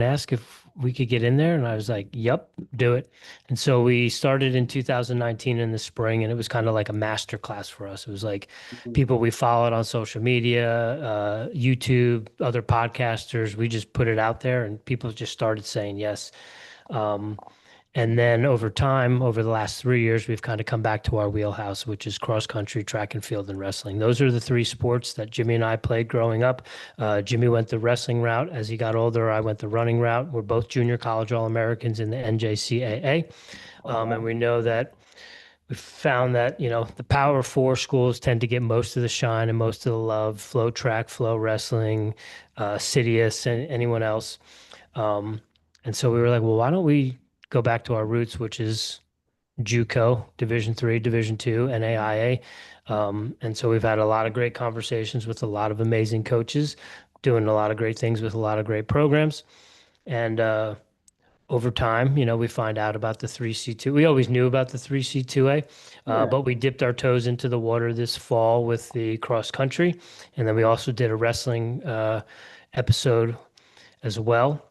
ask if we could get in there. And I was like, yep, do it. And so we started in 2019 in the spring, and it was kind of like a master class for us. It was like Mhm. people we followed on social media, YouTube, other podcasters. We just put it out there, and people just started saying yes. Um, and then over time, over the last 3 years, we've kind of come back to our wheelhouse, which is cross country, track and field, and wrestling. Those are the three sports that Jimmy and I played growing up. Jimmy went the wrestling route. As he got older, I went the running route. We're both junior college All-Americans in the NJCAA. Oh, And wow. we know that we found that, the Power Four schools tend to get most of the shine and most of the love, flow track, flow wrestling, Citius, and anyone else. Um, and so we were like, well, why don't we go back to our roots, which is JUCO, Division Three, Division Two, NAIA. And so we've had a lot of great conversations with a lot of amazing coaches, doing a lot of great things with a lot of great programs. And over time, we find out about the 3C2. We always knew about the 3C2A, Yeah. but we dipped our toes into the water this fall with the cross country. And then we also did a wrestling episode as well.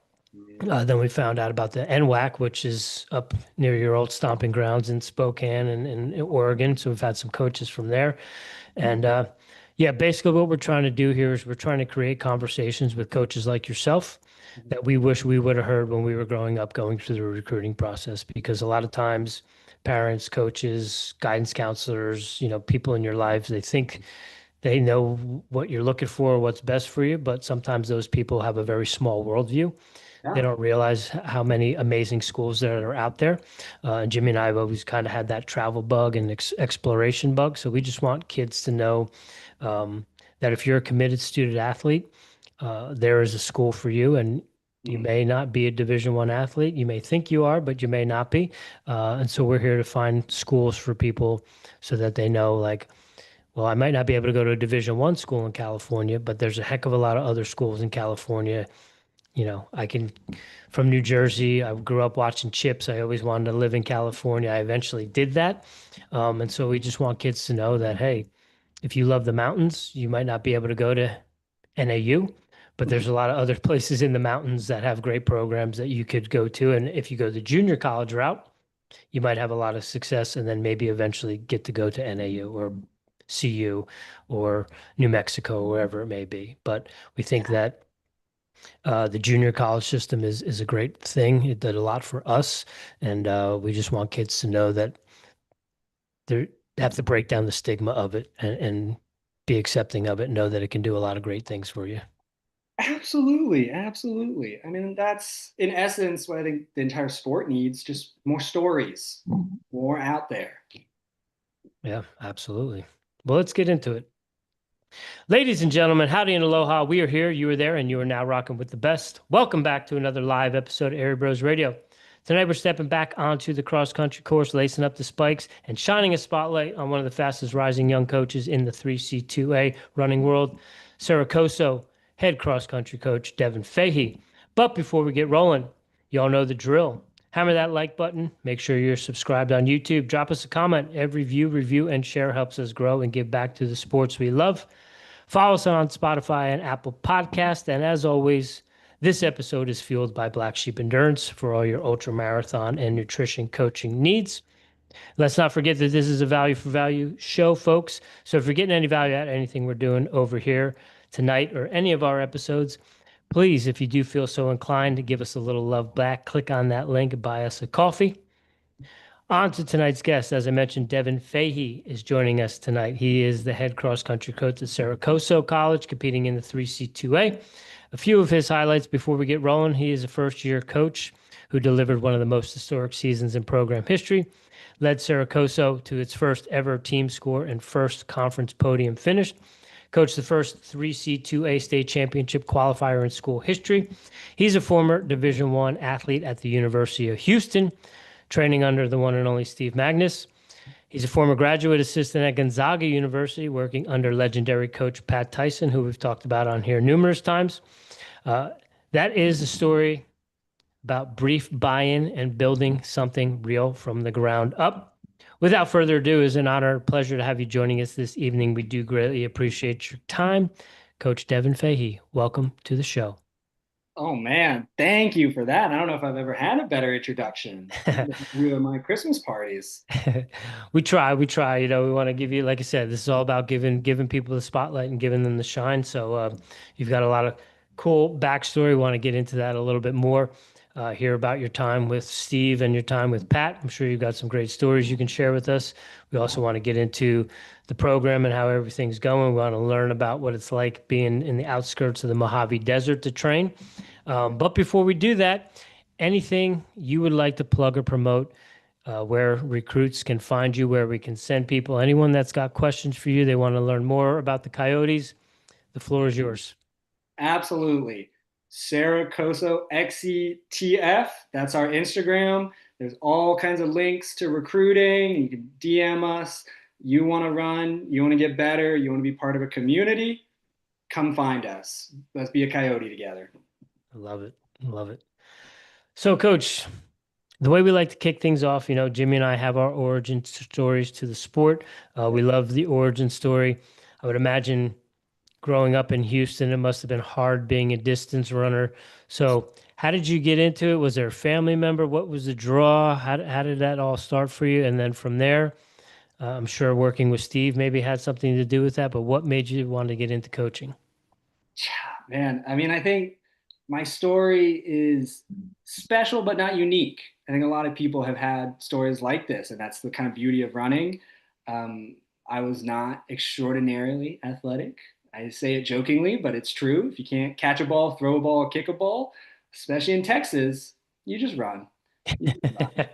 Then we found out about the NWAC, which is up near your old stomping grounds in Spokane and in Oregon. So we've had some coaches from there. And yeah, basically what we're trying to do here is we're trying to create conversations with coaches like yourself that we wish we would have heard when we were growing up, going through the recruiting process. Because a lot of times, parents, coaches, guidance counselors, people in your lives, they think they know what you're looking for, what's best for you, but sometimes those people have a very small worldview. They Yeah. don't realize how many amazing schools that are out there. Jimmy and I have always kind of had that travel bug and exploration bug. So we just want kids to know that if you're a committed student athlete, there is a school for you. And you Mhm. may not be a Division I athlete. You may think you are, but you may not be. And so we're here to find schools for people so that they know, like, well, I might not be able to go to a Division I school in California, but there's a heck of a lot of other schools in California. I can, from New Jersey, I grew up watching Chips. I always wanted to live in California. I eventually did that. And so we just want kids to know that, hey, if you love the mountains, you might not be able to go to NAU, but there's a lot of other places in the mountains that have great programs that you could go to. And if you go the junior college route, you might have a lot of success and then maybe eventually get to go to NAU or CU or New Mexico, wherever it may be. But we think that the junior college system is a great thing. It did a lot for us, and we just want kids to know that they have to break down the stigma of it and be accepting of it, know that it can do a lot of great things for you. Absolutely. Absolutely. I mean, that's in essence what I think the entire sport needs, just more stories, more out there. Yeah, absolutely. Well, let's get into it. Ladies and gentlemen, howdy and aloha. We are here, you are there, and you are now rocking with the best. Welcome back to another live episode of Airey Bros Radio. Tonight we're stepping back onto the cross country course, lacing up the spikes and shining a spotlight on one of the fastest rising young coaches in the 3C2A running world, Cerro Coso head cross country coach Devin Fahey. But before we get rolling, y'all know the drill. Hammer that like button. Make sure you're subscribed on YouTube. Drop us a comment. Every view, review, and share helps us grow and give back to the sports we love. Follow us on Spotify and Apple Podcast. And as always, this episode is fueled by Black Sheep Endurance for all your ultra marathon and nutrition coaching needs. Let's not forget that this is a value for value show, folks. So if you're getting any value out of anything we're doing over here tonight or any of our episodes, please, if you do feel so inclined to give us a little love back, click on that link and buy us a coffee. On to tonight's guest. As I mentioned, Devin Fahey is joining us tonight. He is the head cross country coach at Cerro Coso College, competing in the 3C2A. A few of his highlights before we get rolling. He is a first year coach who delivered one of the most historic seasons in program history, led Cerro Coso to its first ever team score and first conference podium finish, coached the first 3C2A state championship qualifier in school history. He's a former Division I athlete at the University of Houston, training under the one and only Steve Magness. He's a former graduate assistant at Gonzaga University, working under legendary coach Pat Tyson, who we've talked about on here numerous times. Uh, that is a story about brief buy-in and building something real from the ground up. Without further ado, it's an honor and pleasure to have you joining us this evening. We do greatly appreciate your time. Coach Devin Fahey, welcome to the show. Oh man, thank you for that. I don't know if I've ever had a better introduction. You at my Christmas parties. We try, we want to give you, like I said, this is all about giving people the spotlight and giving them the shine. So you've got a lot of cool backstory. We want to get into that a little bit more. Hear about your time with Steve and your time with Pat. I'm sure you've got some great stories you can share with us. We also want to get into the program and how everything's going. We want to learn about what it's like being in the outskirts of the Mojave Desert to train. But before we do that, anything you would like to plug or promote, where recruits can find you, where we can send people, anyone that's got questions for you, they want to learn more about the Coyotes, the floor is yours. Absolutely. Cerro Coso XETF. That's our Instagram. There's all kinds of links to recruiting. You can DM us. You want to run, you want to get better, you want to be part of a community, come find us. Let's be a Coyote together. I love it. Love it. So, Coach, the way we like to kick things off, Jimmy and I have our origin stories to the sport. We love the origin story. I would imagine growing up in Houston, it must have been hard being a distance runner. So, how did you get into it? Was there a family member? What was the draw? How did that all start for you? And then from there, I'm sure working with Steve maybe had something to do with that. But what made you want to get into coaching? Man, I mean, I think my story is special but not unique. I think a lot of people have had stories like this, and that's the kind of beauty of running. Um, I was not extraordinarily athletic. I say it jokingly, but it's true. If you can't catch a ball, throw a ball, kick a ball, especially in Texas, you just run. You just run.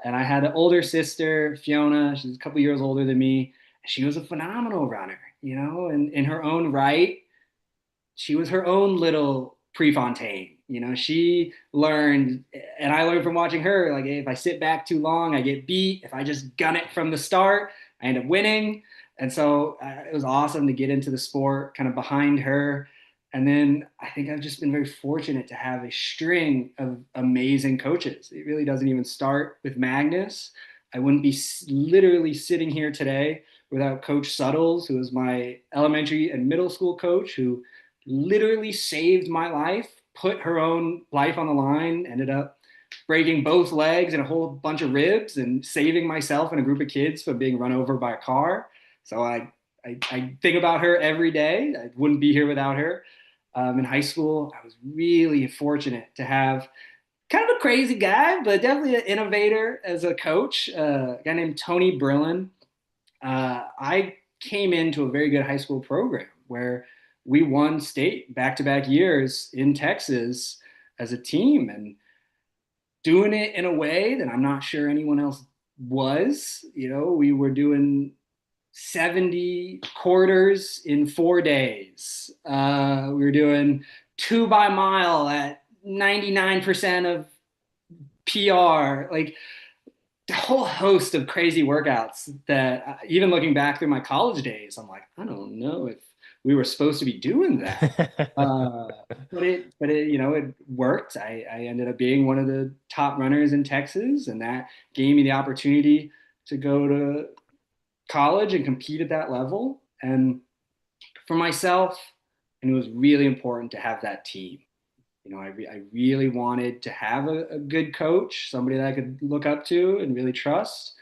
And I had an older sister, Fiona. She's a couple years older than me. She was a phenomenal runner, and in her own right, she was her own little Prefontaine. She learned, and I learned from watching her. Like, if I sit back too long, I get beat. If I just gun it from the start, I end up winning. And so it was awesome to get into the sport kind of behind her. And then I think I've just been very fortunate to have a string of amazing coaches. It really doesn't even start with Magness. I wouldn't be literally sitting here today without Coach Suttles, who was my elementary and middle school coach, who literally saved my life, put her own life on the line, ended up breaking both legs and a whole bunch of ribs and saving myself and a group of kids from being run over by a car. So I think about her every day. I wouldn't be here without her. In high school, I was really fortunate to have kind of a crazy guy, but definitely an innovator as a coach, a guy named Tony Brillin. I came into a very good high school program where we won state back-to-back years in Texas as a team, and doing it in a way that I'm not sure anyone else was. We were doing 70 quarters in 4 days. We were doing 2 by mile at 99% of PR. Like, a whole host of crazy workouts that even looking back through my college days, I'm like, I don't know if we were supposed to be doing that. Uh, but it worked. I ended up being one of the top runners in Texas, and that gave me the opportunity to go to college and compete at that level. And for myself, and it was really important to have that team. I really wanted to have a good coach, somebody that I could look up to and really trust.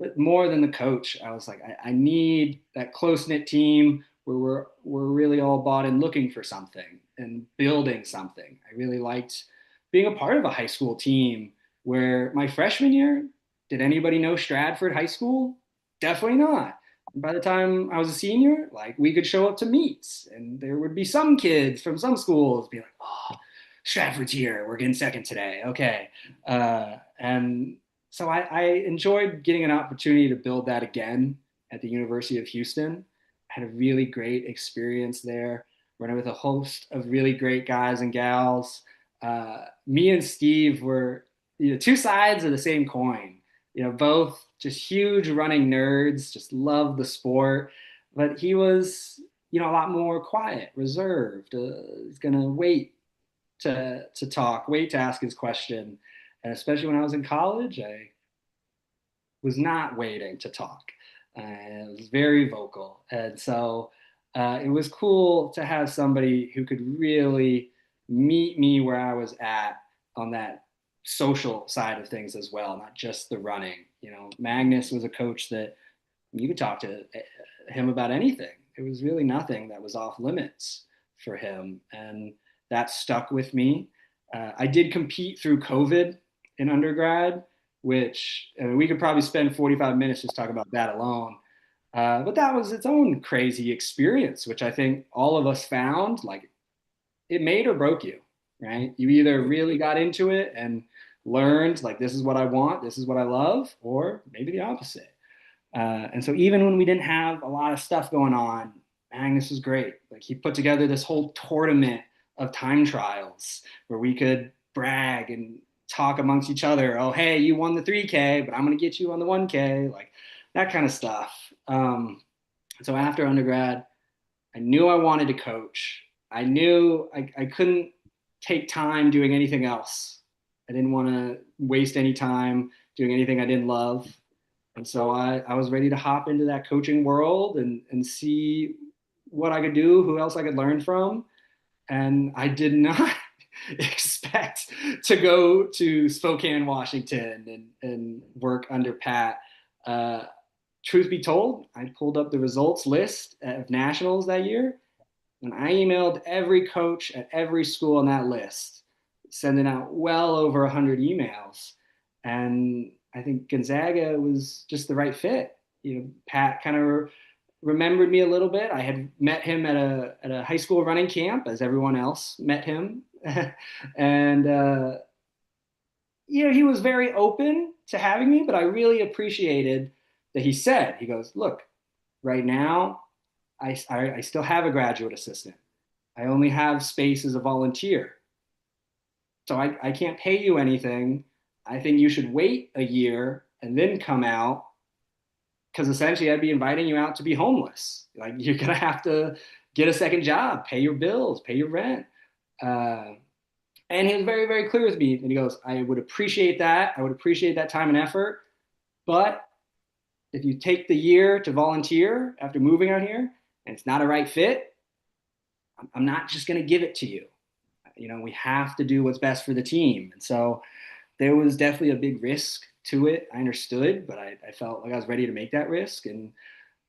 But more than the coach, I was like, I need that close knit team where we're really all bought in looking for something and building something. I really liked being a part of a high school team where my freshman year, did anybody know Stratford High School? Definitely not. By the time I was a senior, like, we could show up to meets and there would be some kids from some schools be like, oh, Stratford's here. We're getting second today. Okay. And so I enjoyed getting an opportunity to build that again at the University of Houston. I had a really great experience there, running with a host of really great guys and gals. Me and Steve were, two sides of the same coin. Both just huge running nerds, just love the sport. But he was, a lot more quiet, reserved. He's gonna wait to talk, wait to ask his question. And especially when I was in college, I was not waiting to talk. I was very vocal. And so it was cool to have somebody who could really meet me where I was at on that social side of things as well, not just the running. Magness was a coach that you could talk to him about anything. There was really nothing that was off limits for him. And that stuck with me. I did compete through COVID in undergrad, which we could probably spend 45 minutes just talking about that alone. But that was its own crazy experience, which I think all of us found like it made or broke you, right? You either really got into it and learned like this is what I want, this is what I love, or maybe the opposite. And so even when we didn't have a lot of stuff going on, Magness was great. Like he put together this whole tournament of time trials where we could brag and talk amongst each other. Oh, hey, you won the 3K, but I'm going to get you on the 1K, like that kind of stuff. So after undergrad, I knew I wanted to coach. I knew I couldn't take time doing anything else. I didn't want to waste any time doing anything I didn't love. And so I was ready to hop into that coaching world and see what I could do, who else I could learn from. And I did not expect to go to Spokane, Washington and work under Pat. Uh, Truth be told, I pulled up the results list of nationals that year, and I emailed every coach at every school on that list, sending out well over 100 emails. And I think Gonzaga was just the right fit. Pat kind of remembered me a little bit. I had met him at a high school running camp, as everyone else met him, and he was very open to having me. But I really appreciated that he goes, look, right now I still have a graduate assistant. I only have space as a volunteer. So I can't pay you anything. I think you should wait a year and then come out because essentially I'd be inviting you out to be homeless. Like you're going to have to get a second job, pay your bills, pay your rent. Uh, and he was very, very clear with me. And he goes, I would appreciate that. I would appreciate that time and effort. But if you take the year to volunteer after moving out here and it's not a right fit, I'm not just going to give it to you. We have to do what's best for the team. And so there was definitely a big risk to it. I understood, but I felt like I was ready to make that risk. And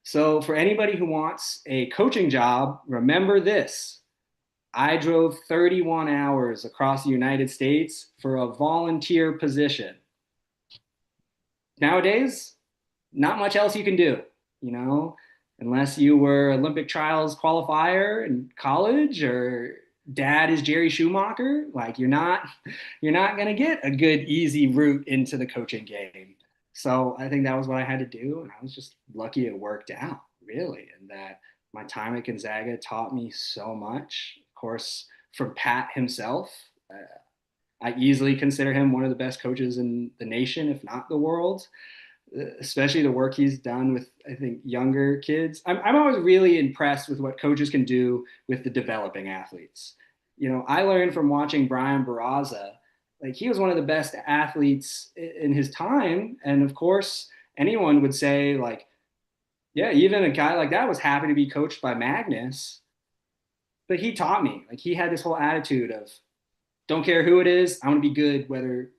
so for anybody who wants a coaching job, remember this. I drove 31 hours across the United States for a volunteer position. Nowadays, not much else you can do, unless you were Olympic trials qualifier in college or dad is Jerry Schumacher. Like you're not going to get a good, easy route into the coaching game. So I think that was what I had to do. And I was just lucky it worked out, really. And that my time at Gonzaga taught me so much. Of course, from Pat himself, I easily consider him one of the best coaches in the nation, if not the world, especially the work he's done with, I think, younger kids. I'm always really impressed with what coaches can do with the developing athletes. I learned from watching Brian Barraza, like he was one of the best athletes in his time. And of course, anyone would say like, yeah, even a guy like that was happy to be coached by Magness. But he taught me, like he had this whole attitude of don't care who it is, I want to be good, whether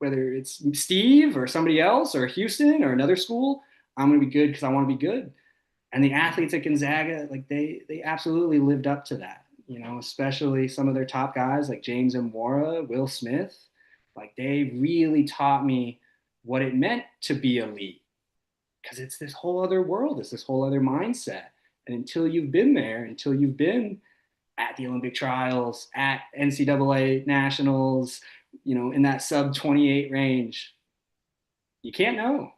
it's Steve or somebody else or Houston or another school, I'm going to be good because I want to be good. And the athletes at Gonzaga, like they absolutely lived up to that, especially some of their top guys like James Mwora, Will Smith. Like they really taught me what it meant to be elite because it's this whole other world, it's this whole other mindset. And until you've been there, until you've been at the Olympic trials, at NCAA nationals, in that sub 28 range, you can't know.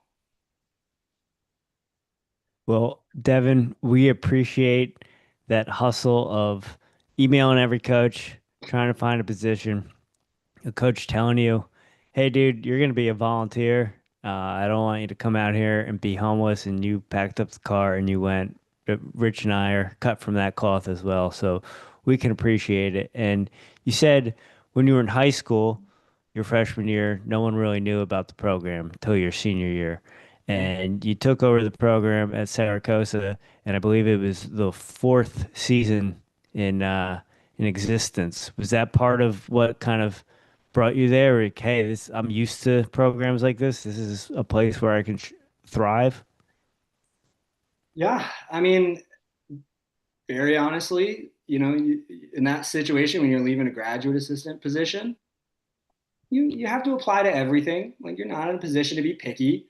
Well, Devin, we appreciate that hustle of emailing every coach, trying to find a position, a coach telling you, hey, dude, you're going to be a volunteer. I don't want you to come out here and be homeless. And you packed up the car and you went. Rich and I are cut from that cloth as well. So we can appreciate it. And you said when you were in high school, your freshman year, no one really knew about the program until your senior year. And you took over the program at Cerro Coso, and I believe it was the fourth season in in existence. Was that part of what kind of brought you there? Like, hey, I'm used to programs like this. This is a place where I can thrive. Yeah, I mean, very honestly, in that situation when you're leaving a graduate assistant position, you have to apply to everything. Like you're not in a position to be picky.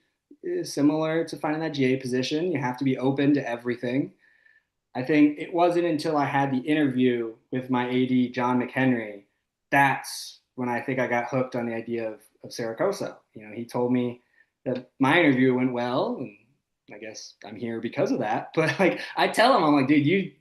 Similar to finding that GA position, you have to be open to everything. I think it wasn't until I had the interview with my AD, John McHenry, that's when I think I got hooked on the idea of Cerro Coso. He told me that my interview went well, and I guess I'm here because of that. But like, I tell him, I'm like, dude,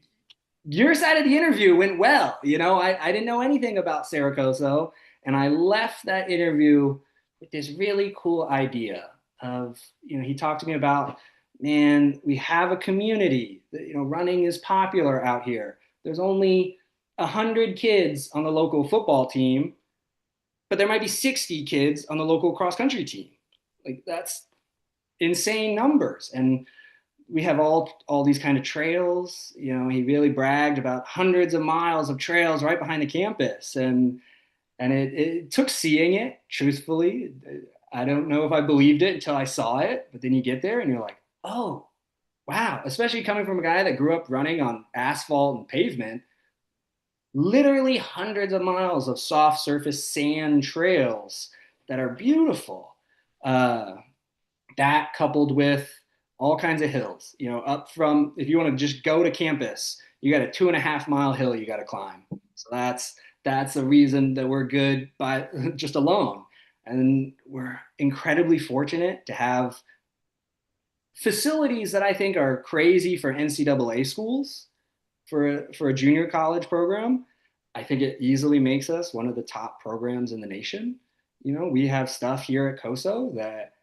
your side of the interview went well. I didn't know anything about Cerro Coso, and I left that interview with this really cool idea of, he talked to me about, man, we have a community. Running is popular out here. There's only 100 kids on the local football team, but there might be 60 kids on the local cross country team. Like that's insane numbers. And we have all these kind of trails. He really bragged about hundreds of miles of trails right behind the campus, and it took seeing it. Truthfully, I don't know if I believed it until I saw it. But then you get there and you're like, oh, wow! Especially coming from a guy that grew up running on asphalt and pavement, literally hundreds of miles of soft surface sand trails that are beautiful. Uh, that coupled with all kinds of hills, up from, if you want to just go to campus, you got a 2.5 mile hill you got to climb. So that's the reason that we're good by just alone. And we're incredibly fortunate to have facilities that I think are crazy for NCAA schools for a junior college program. I think it easily makes us one of the top programs in the nation. We have stuff here at COSO that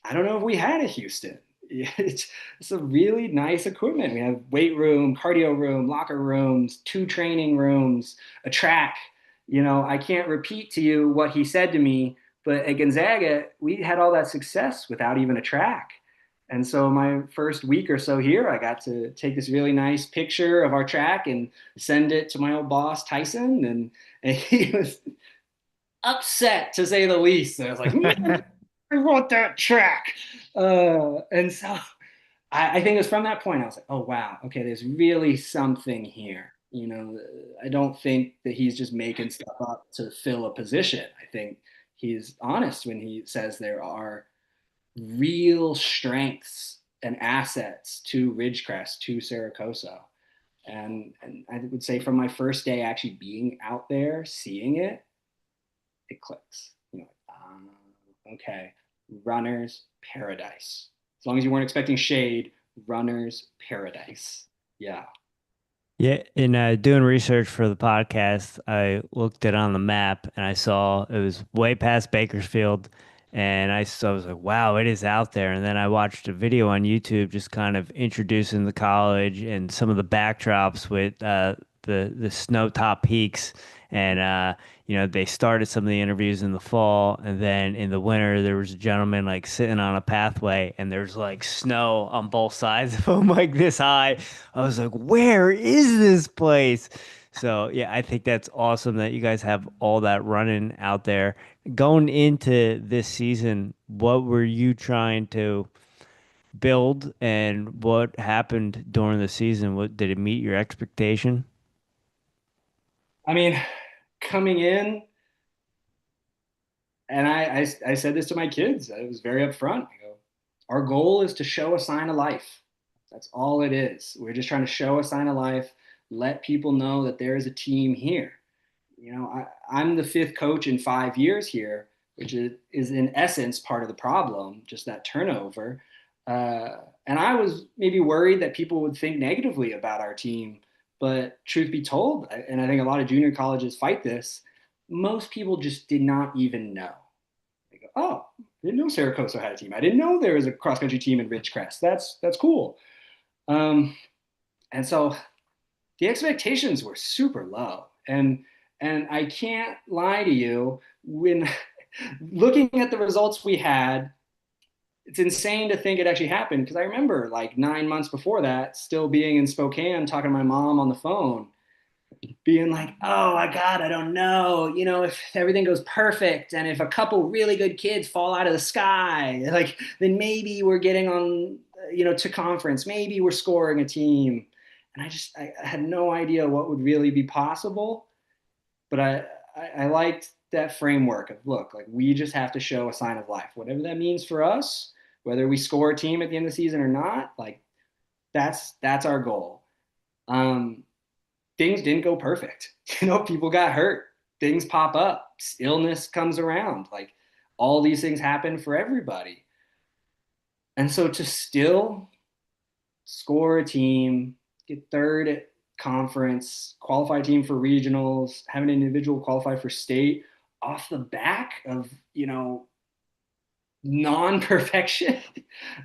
I don't know if we had at Houston. It's a really nice equipment. We have weight room, cardio room, locker rooms, 2 training rooms, a track. I can't repeat to you what he said to me, but at Gonzaga, we had all that success without even a track. And so my first week or so here, I got to take this really nice picture of our track and send it to my old boss, Tyson. And he was upset to say the least. And I was like, man, I want that track. And so I think it was from that point I was like, oh wow, okay, there's really something here. I don't think that he's just making stuff up to fill a position. I think he's honest when he says there are real strengths and assets to Ridgecrest, to Cerro Coso. And I would say from my first day actually being out there, seeing it, it clicks. Okay, runner's paradise. As long as you weren't expecting shade, runner's paradise. Yeah. Yeah, in doing research for the podcast, I looked it on the map and I saw it was way past Bakersfield, and I was like, wow, it is out there. And then I watched a video on YouTube just kind of introducing the college and some of the backdrops with the snow top peaks, and they started some of the interviews in the fall, and then in the winter there was a gentleman like sitting on a pathway, and there's like snow on both sides of him, like this high. I was like, where is this place? So yeah, I think that's awesome that you guys have all that running out there. Going into this season, what were you trying to build, and what happened during the season? What did it meet your expectation? I mean, coming in, and I said this to my kids. I was very upfront. I go, our goal is to show a sign of life. That's all it is. We're just trying to show a sign of life, let people know that there is a team here. I'm the 5th coach in 5 years here, which is in essence part of the problem, just that turnover. And I was maybe worried that people would think negatively about our team. But truth be told, and I think a lot of junior colleges fight this, most people just did not even know. They go, oh, I didn't know Cerro Coso had a team. I didn't know there was a cross country team in Ridgecrest. That's cool. Um, and so the expectations were super low. And I can't lie to you, when looking at the results we had, it's insane to think it actually happened, because I remember like 9 months before that still being in Spokane talking to my mom on the phone. being like, oh my God, I don't know, if everything goes perfect and if a couple really good kids fall out of the sky, like then maybe we're getting on, to conference, maybe we're scoring a team. And I had no idea what would really be possible, but I liked that framework of look, like we just have to show a sign of life, whatever that means for us, whether we score a team at the end of the season or not, like that's our goal. Um, Things didn't go perfect. People got hurt, things pop up, illness comes around, like all these things happen for everybody. And so to still score a team, get third at conference, qualify team for regionals, have an individual qualify for state off the back of, non-perfection.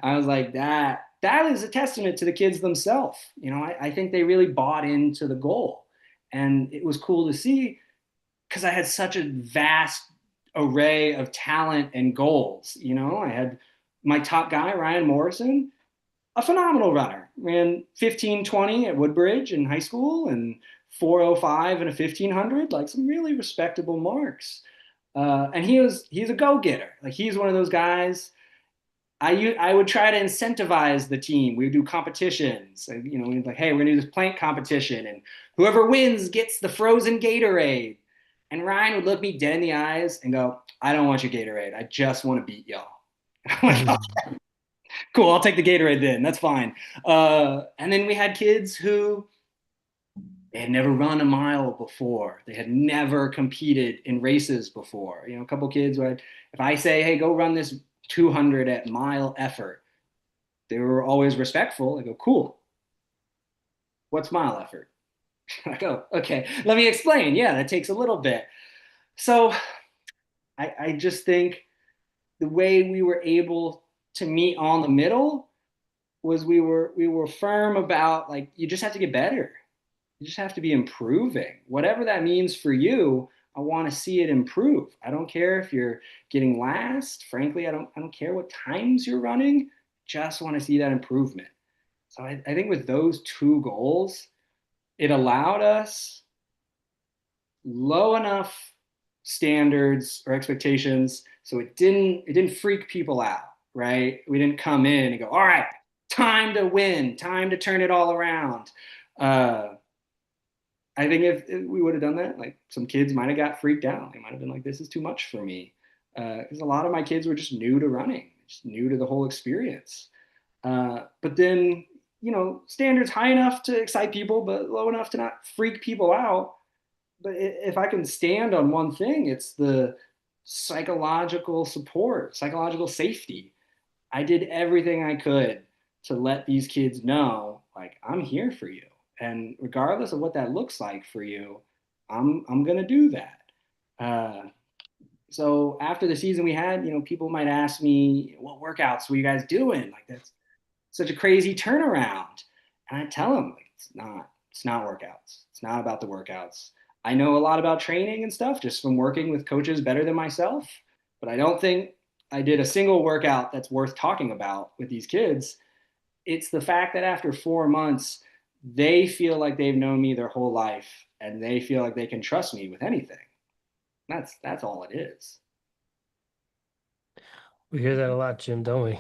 I was like, that is a testament to the kids themselves. I think they really bought into the goal. And it was cool to see because I had such a vast array of talent and goals. I had my top guy, Ryan Morrison, a phenomenal runner, ran 15:20 at Woodbridge in high school and 4:05 and a 1500, like some really respectable marks. And he's a go-getter. Like he's one of those guys. I would try to incentivize the team. We would do competitions. We'd like, hey, we're gonna do this plank competition, and whoever wins gets the frozen Gatorade. And Ryan would look me dead in the eyes and go, I don't want your Gatorade. I just want to beat y'all. I'm like, oh, cool, I'll take the Gatorade then. That's fine. And then we had kids who they had never run a mile before. They had never competed in races before. A couple kids would, if I say, hey, go run this 200 at mile effort, they were always respectful. I go, cool. What's mile effort? I go, okay, let me explain. Yeah, that takes a little bit. So I just think the way we were able to meet on the middle was we were firm about like, you just have to get better. You just have to be improving. Whatever that means for you, I want to see it improve. I don't care if you're getting last. Frankly, I don't care what times you're running. Just want to see that improvement. So I think with those two goals, it allowed us low enough standards or expectations so it didn't freak people out, right? We didn't come in and go, all right, time to win, time to turn it all around. I think if we would have done that, like some kids might have got freaked out. They might have been like, this is too much for me. Because a lot of my kids were just new to running, just new to the whole experience. But then, standards high enough to excite people, but low enough to not freak people out. But if I can stand on one thing, it's the psychological support, psychological safety. I did everything I could to let these kids know, like, I'm here for you. And regardless of what that looks like for you, I'm gonna do that. So after the season we had, people might ask me, what workouts were you guys doing? Like that's such a crazy turnaround. And I tell them, like, it's not workouts. It's not about the workouts. I know a lot about training and stuff just from working with coaches better than myself, but I don't think I did a single workout that's worth talking about with these kids. It's the fact that after 4 months, they feel like they've known me their whole life and they feel like they can trust me with anything. That's all it is. We hear that a lot, Jim, don't we?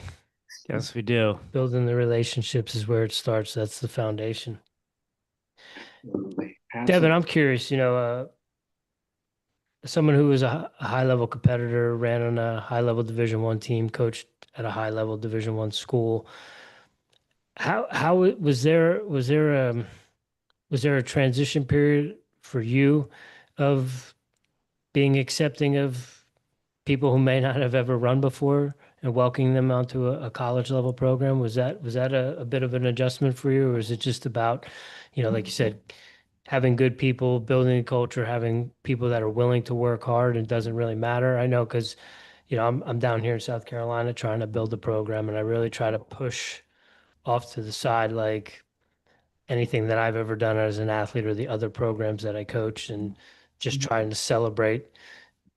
Yes, we do. Building the relationships is where it starts. That's the foundation. Absolutely. Devin, I'm curious, someone who was a high level competitor, ran on a high level Division I team, coached at a high level Division I school. How was there a transition period for you of being accepting of people who may not have ever run before and welcoming them onto a college level program? Was that a bit of an adjustment for you, or is it just about, like you said, having good people, building a culture, having people that are willing to work hard, and it doesn't really matter? I know because, I'm down here in South Carolina trying to build a program, and I really try to push off to the side like anything that I've ever done as an athlete or the other programs that I coach, and just trying to celebrate,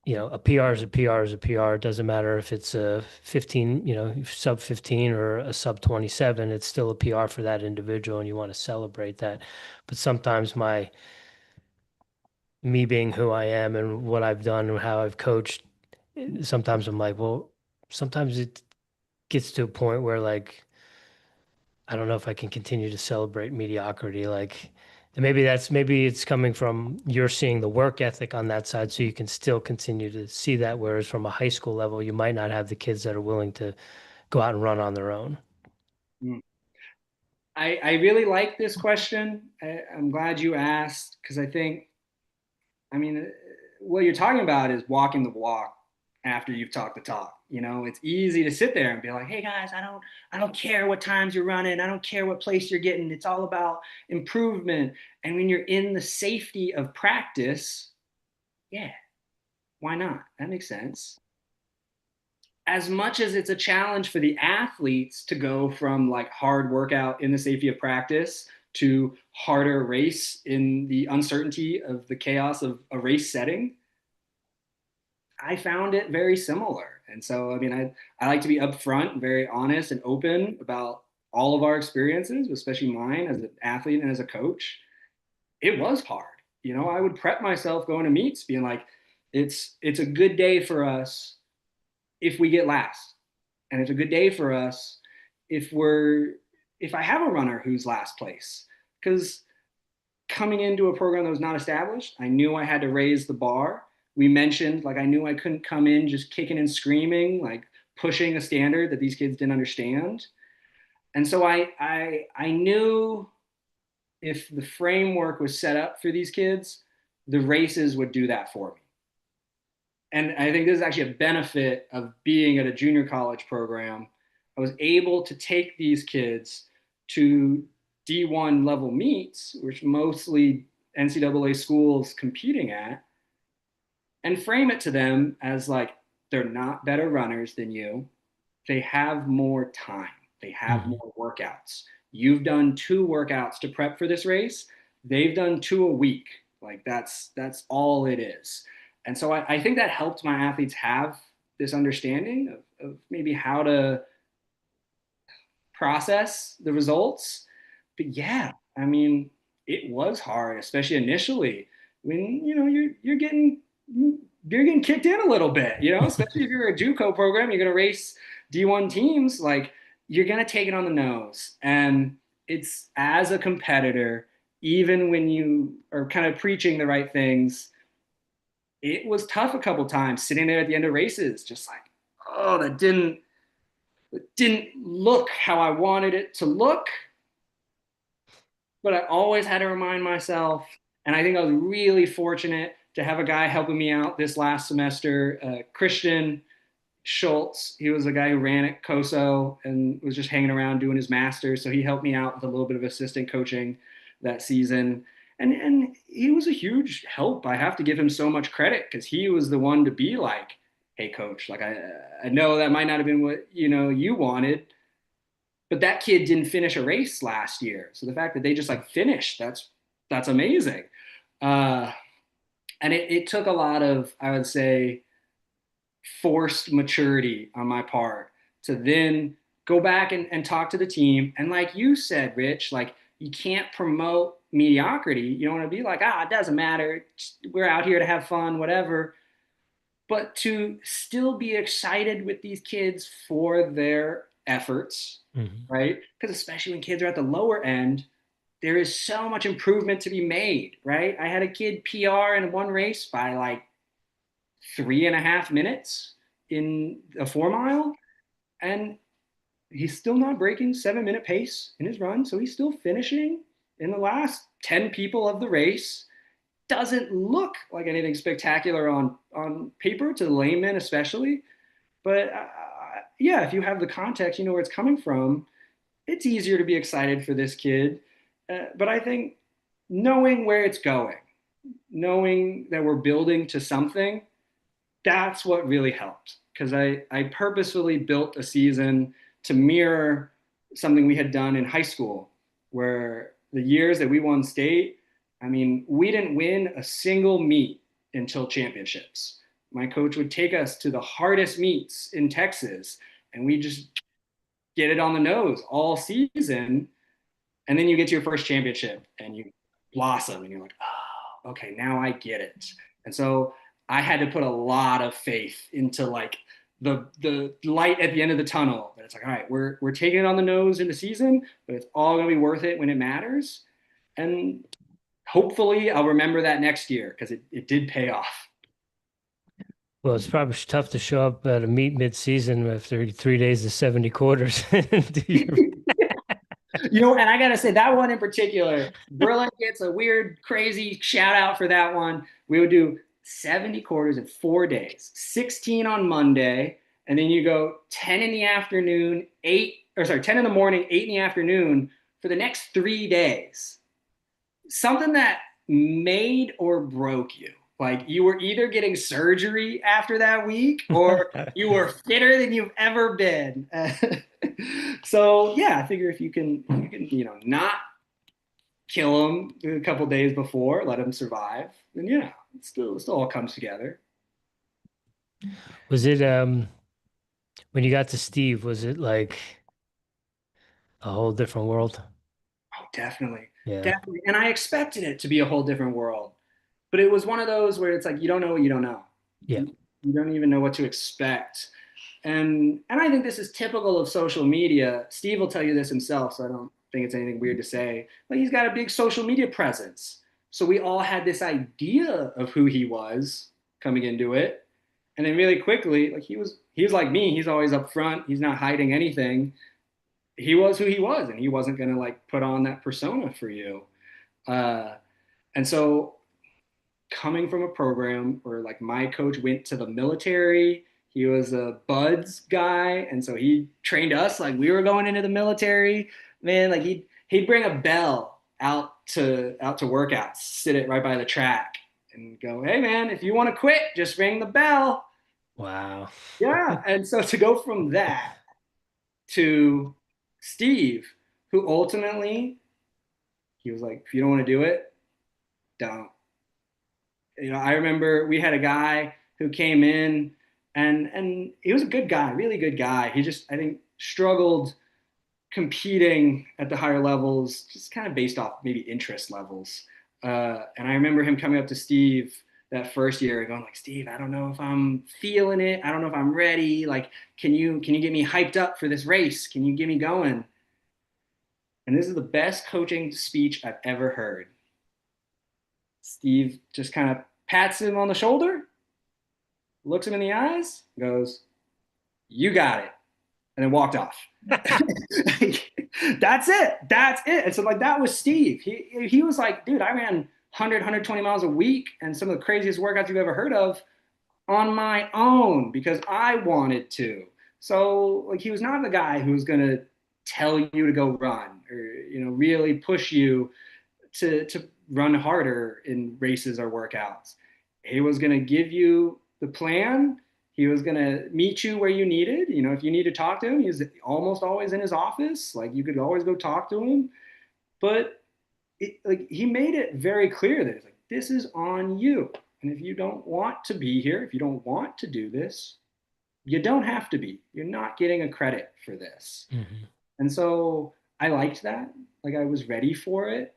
a PR is a PR is a PR. It doesn't matter if it's a 15, sub 15 or a sub 27, it's still a PR for that individual and you want to celebrate that. But sometimes my me being who I am and what I've done and how I've coached, sometimes I'm like, well, sometimes it gets to a point where like I don't know if I can continue to celebrate mediocrity. Like, and maybe it's coming from you're seeing the work ethic on that side, so you can still continue to see that. Whereas from a high school level, you might not have the kids that are willing to go out and run on their own. Mm. I really like this question. I'm glad you asked because I think, I mean, what you're talking about is walking the walk after you've talked the talk. You know, it's easy to sit there and be like, "Hey guys, I don't care what times you're running. I don't care what place you're getting. It's all about improvement." And when you're in the safety of practice, yeah, why not? That makes sense. As much as it's a challenge for the athletes to go from like hard workout in the safety of practice to harder race in the uncertainty of the chaos of a race setting, I found it very similar. And so, I mean, I like to be upfront, very honest and open about all of our experiences, especially mine as an athlete and as a coach. It was hard. You know, I would prep myself going to meets being like, it's a good day for us if we get last. And it's a good day for us if if I have a runner who's last place. Because coming into a program that was not established, I knew I had to raise the bar. We mentioned, like, I knew I couldn't come in just kicking and screaming, like pushing a standard that these kids didn't understand. And so I knew if the framework was set up for these kids, the races would do that for me. And I think this is actually a benefit of being at a junior college program. I was able to take these kids to D1 level meets, which mostly NCAA schools competing at, and frame it to them as like they're not better runners than you. They have more time. They have Mhm. more workouts. You've done 2 workouts to prep for this race. They've done 2 a week. Like that's all it is. And so I think that helped my athletes have this understanding of maybe how to process the results. But yeah, I mean, it was hard, especially initially when you know you're getting kicked in a little bit, you know, especially if you're a JUCO program, you're gonna race D1 teams, like you're gonna take it on the nose. And it's as a competitor, even when you are kind of preaching the right things, it was tough a couple times sitting there at the end of races, just like, oh, it didn't look how I wanted it to look, but I always had to remind myself. And I think I was really fortunate to have a guy helping me out this last semester, Christian Schultz. He was a guy who ran at COSO and was just hanging around doing his master's. So he helped me out with a little bit of assistant coaching that season. And he was a huge help. I have to give him so much credit because he was the one to be like, hey, coach, like I know that might not have been what you wanted, but that kid didn't finish a race last year. So the fact that they just like finished, that's amazing. Uh, and it took a lot of, I would say, forced maturity on my part to then go back and talk to the team. And like you said, Rich, like you can't promote mediocrity. You don't want to be like, it doesn't matter. We're out here to have fun, whatever. But to still be excited with these kids for their efforts, Mhm. right? Because especially when kids are at the lower end, there is so much improvement to be made, right? I had a kid PR in one race by like 3.5 minutes in a 4 mile, and he's still not breaking 7 minute pace in his run. So he's still finishing in the last 10 people of the race. Doesn't look like anything spectacular on paper to the layman, especially. But yeah, if you have the context, you know where it's coming from. It's easier to be excited for this kid. But I think knowing where it's going, knowing that we're building to something, that's what really helped. Because I purposefully built a season to mirror something we had done in high school, where the years that we won state, I mean, we didn't win a single meet until championships. My coach would take us to the hardest meets in Texas, and we just get it on the nose all season. And then you get to your first championship and you blossom and you're like, oh. okay, now I get it. And so I had to put a lot of faith into like the light at the end of the tunnel. That it's like, all right, we're taking it on the nose in the season, but it's all gonna be worth it when it matters. And hopefully I'll remember that next year because it did pay off. Well, it's probably tough to show up at a meet mid-season after 3 days of 70 quarters. And I gotta say that one in particular, Berlin gets a weird, crazy shout out for that one. We would do 70 quarters in 4 days, 16 on Monday, and then you go 10 in the afternoon, 10 in the morning, 8 in the afternoon for the next 3 days. Something that made or broke you. Like you were either getting surgery after that week or you were fitter than you've ever been. So yeah, I figure if you can, not kill them a couple days before, let them survive, then it still all comes together. Was it when you got to Steve, was it like a whole different world? Oh, definitely, Yeah. definitely. And I expected it to be a whole different world, but it was one of those where it's like you don't know what you don't know. Yeah. You don't even know what to expect. And I think this is typical of social media. Steve will tell you this himself, so I don't think it's anything weird to say. But he's got a big social media presence. So we all had this idea of who he was coming into it. And then really quickly, like he was like me, he's always up front, he's not hiding anything. He was who he was, and he wasn't gonna like put on that persona for you. Uh, and so coming from a program where like my coach went to the military. He was a buds guy, and so he trained us like we were going into the military. Man, like he'd bring a bell out to workouts, sit it right by the track, and go, "Hey man, if you want to quit, just ring the bell." Wow. Yeah, and so to go from that to Steve, who ultimately he was like, "If you don't want to do it, don't." I remember we had a guy who came in and he was a good guy, really good guy. He just I think struggled competing at the higher levels, just kind of based off maybe interest levels. And I remember him coming up to Steve that first year and going like, Steve, I don't know if I'm feeling it. I don't know if I'm ready. Like, can you get me hyped up for this race? Can you get me going? And this is the best coaching speech I've ever heard. Steve just kind of pats him on the shoulder, looks him in the eyes, goes, "You got it," and then walked off. That's it. That's it. And so like that was Steve. He was like, dude, I ran 120 miles a week and some of the craziest workouts you've ever heard of on my own because I wanted to. So like he was not the guy who was gonna tell you to go run or really push you to run harder in races or workouts. He was going to give you the plan. He was going to meet you where you needed. If you need to talk to him, he's almost always in his office. Like you could always go talk to him. But he made it very clear that it's like, this is on you. And if you don't want to be here, if you don't want to do this, you don't have to be. You're not getting a credit for this. Mm-hmm. And so I liked that. Like I was ready for it.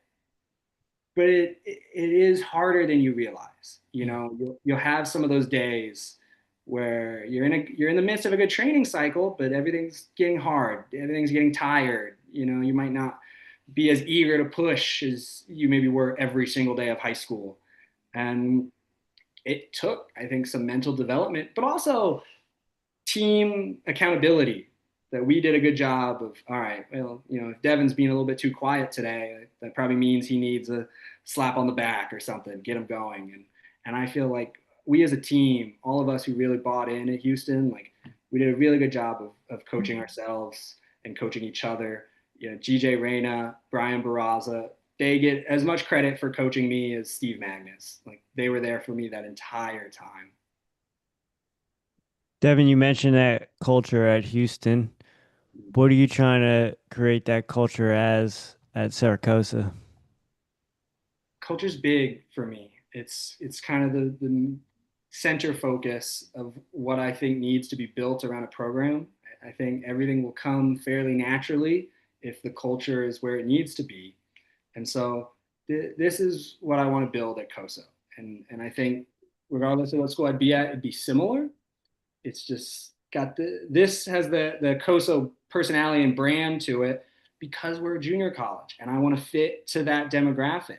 But it is harder than you realize. You'll have some of those days where you're in the midst of a good training cycle, but everything's getting hard, everything's getting tired. You might not be as eager to push as you maybe were every single day of high school, and it took, I think, some mental development, but also team accountability that we did a good job of. All right, well, if Devin's being a little bit too quiet today, that probably means he needs a slap on the back or something, get him going. And I feel like we as a team, all of us who really bought in at Houston, like we did a really good job of coaching ourselves and coaching each other. GJ Reyna, Brian Barraza, they get as much credit for coaching me as Steve Magness. Like they were there for me that entire time. Devin, you mentioned that culture at Houston. What are you trying to create that culture as at Cerro Coso? Culture's big for me. It's kind of the center focus of what I think needs to be built around a program. I think everything will come fairly naturally if the culture is where it needs to be. And so this is what I want to build at Coso. And I think regardless of what school I'd be at, it'd be similar. It's just got this has the Coso personality and brand to it because we're a junior college and I want to fit to that demographic.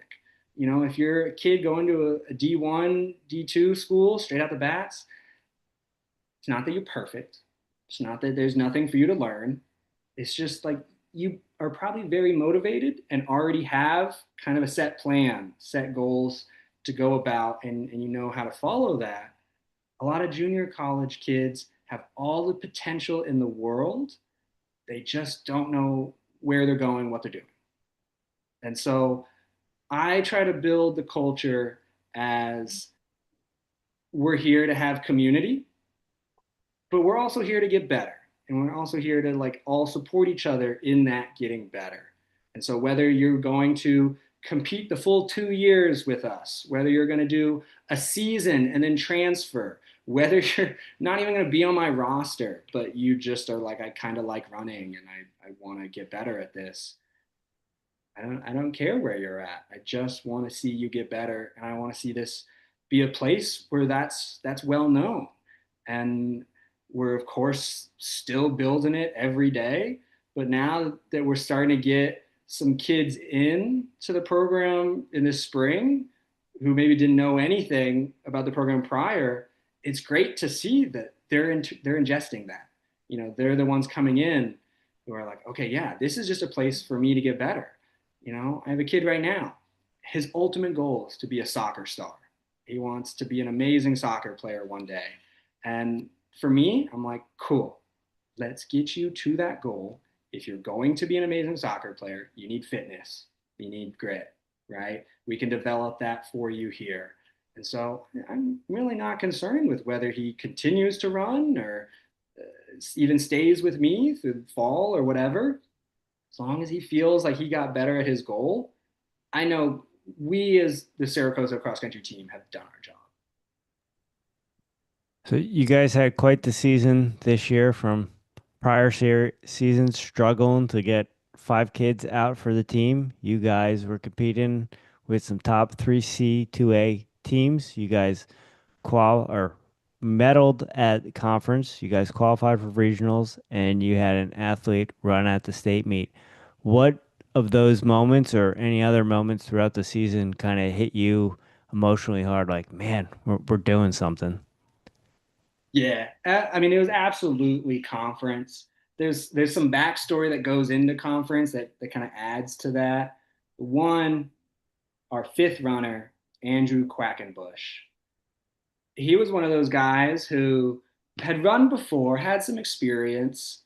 You know, if you're a kid going to a D1, D2 school straight out the bats, it's not that you're perfect. It's not that there's nothing for you to learn. It's just like you are probably very motivated and already have kind of a set plan, set goals to go about, and you know how to follow that. A lot of junior college kids have all the potential in the world. They just don't know where they're going, what they're doing. And so I try to build the culture as we're here to have community, but we're also here to get better. And we're also here to like all support each other in that getting better. And so whether you're going to compete the full 2 years with us, whether you're going to do a season and then transfer, whether you're not even going to be on my roster, but you just are like, I kind of like running and I want to get better at this. I don't care where you're at. I just want to see you get better. And I want to see this be a place where that's well known. And we're of course still building it every day. But now that we're starting to get some kids in to the program in the spring who maybe didn't know anything about the program prior, it's great to see that they're ingesting that. You know, they're the ones coming in who are like, okay, yeah, this is just a place for me to get better. You know, I have a kid right now. His ultimate goal is to be a soccer star. He wants to be an amazing soccer player one day. And for me, I'm like, cool, let's get you to that goal. If you're going to be an amazing soccer player, you need fitness, you need grit, right? We can develop that for you here. And so I'm really not concerned with whether he continues to run or even stays with me through fall or whatever. As long as he feels like he got better at his goal, I know we as the Cerro Coso cross country team have done our job. So you guys had quite the season this year from prior seasons struggling to get 5 kids out for the team. You guys were competing with some top 3C, 2A teams. You guys medaled at the conference. You guys qualified for regionals, and you had an athlete run at the state meet. What of those moments or any other moments throughout the season kind of hit you emotionally hard? Like, man, we're doing something. Yeah, I mean, it was absolutely conference. There's some backstory that goes into conference that kind of adds to that. One, our fifth runner, Andrew Quackenbush. He was one of those guys who had run before, had some experience,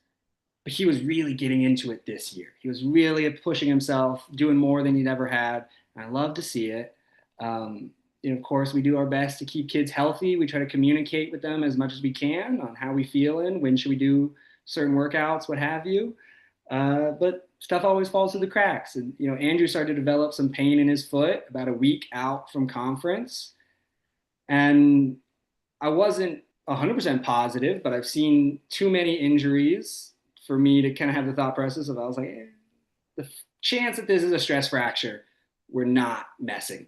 but he was really getting into it this year. He was really pushing himself, doing more than he'd ever had. And I love to see it. Of course, we do our best to keep kids healthy. We try to communicate with them as much as we can on how we feeling, when should we do certain workouts, what have you. But stuff always falls through the cracks. And, Andrew started to develop some pain in his foot about a week out from conference. And I wasn't 100% positive, but I've seen too many injuries for me to kind of have the thought process of, I was like, the chance that this is a stress fracture, we're not messing with.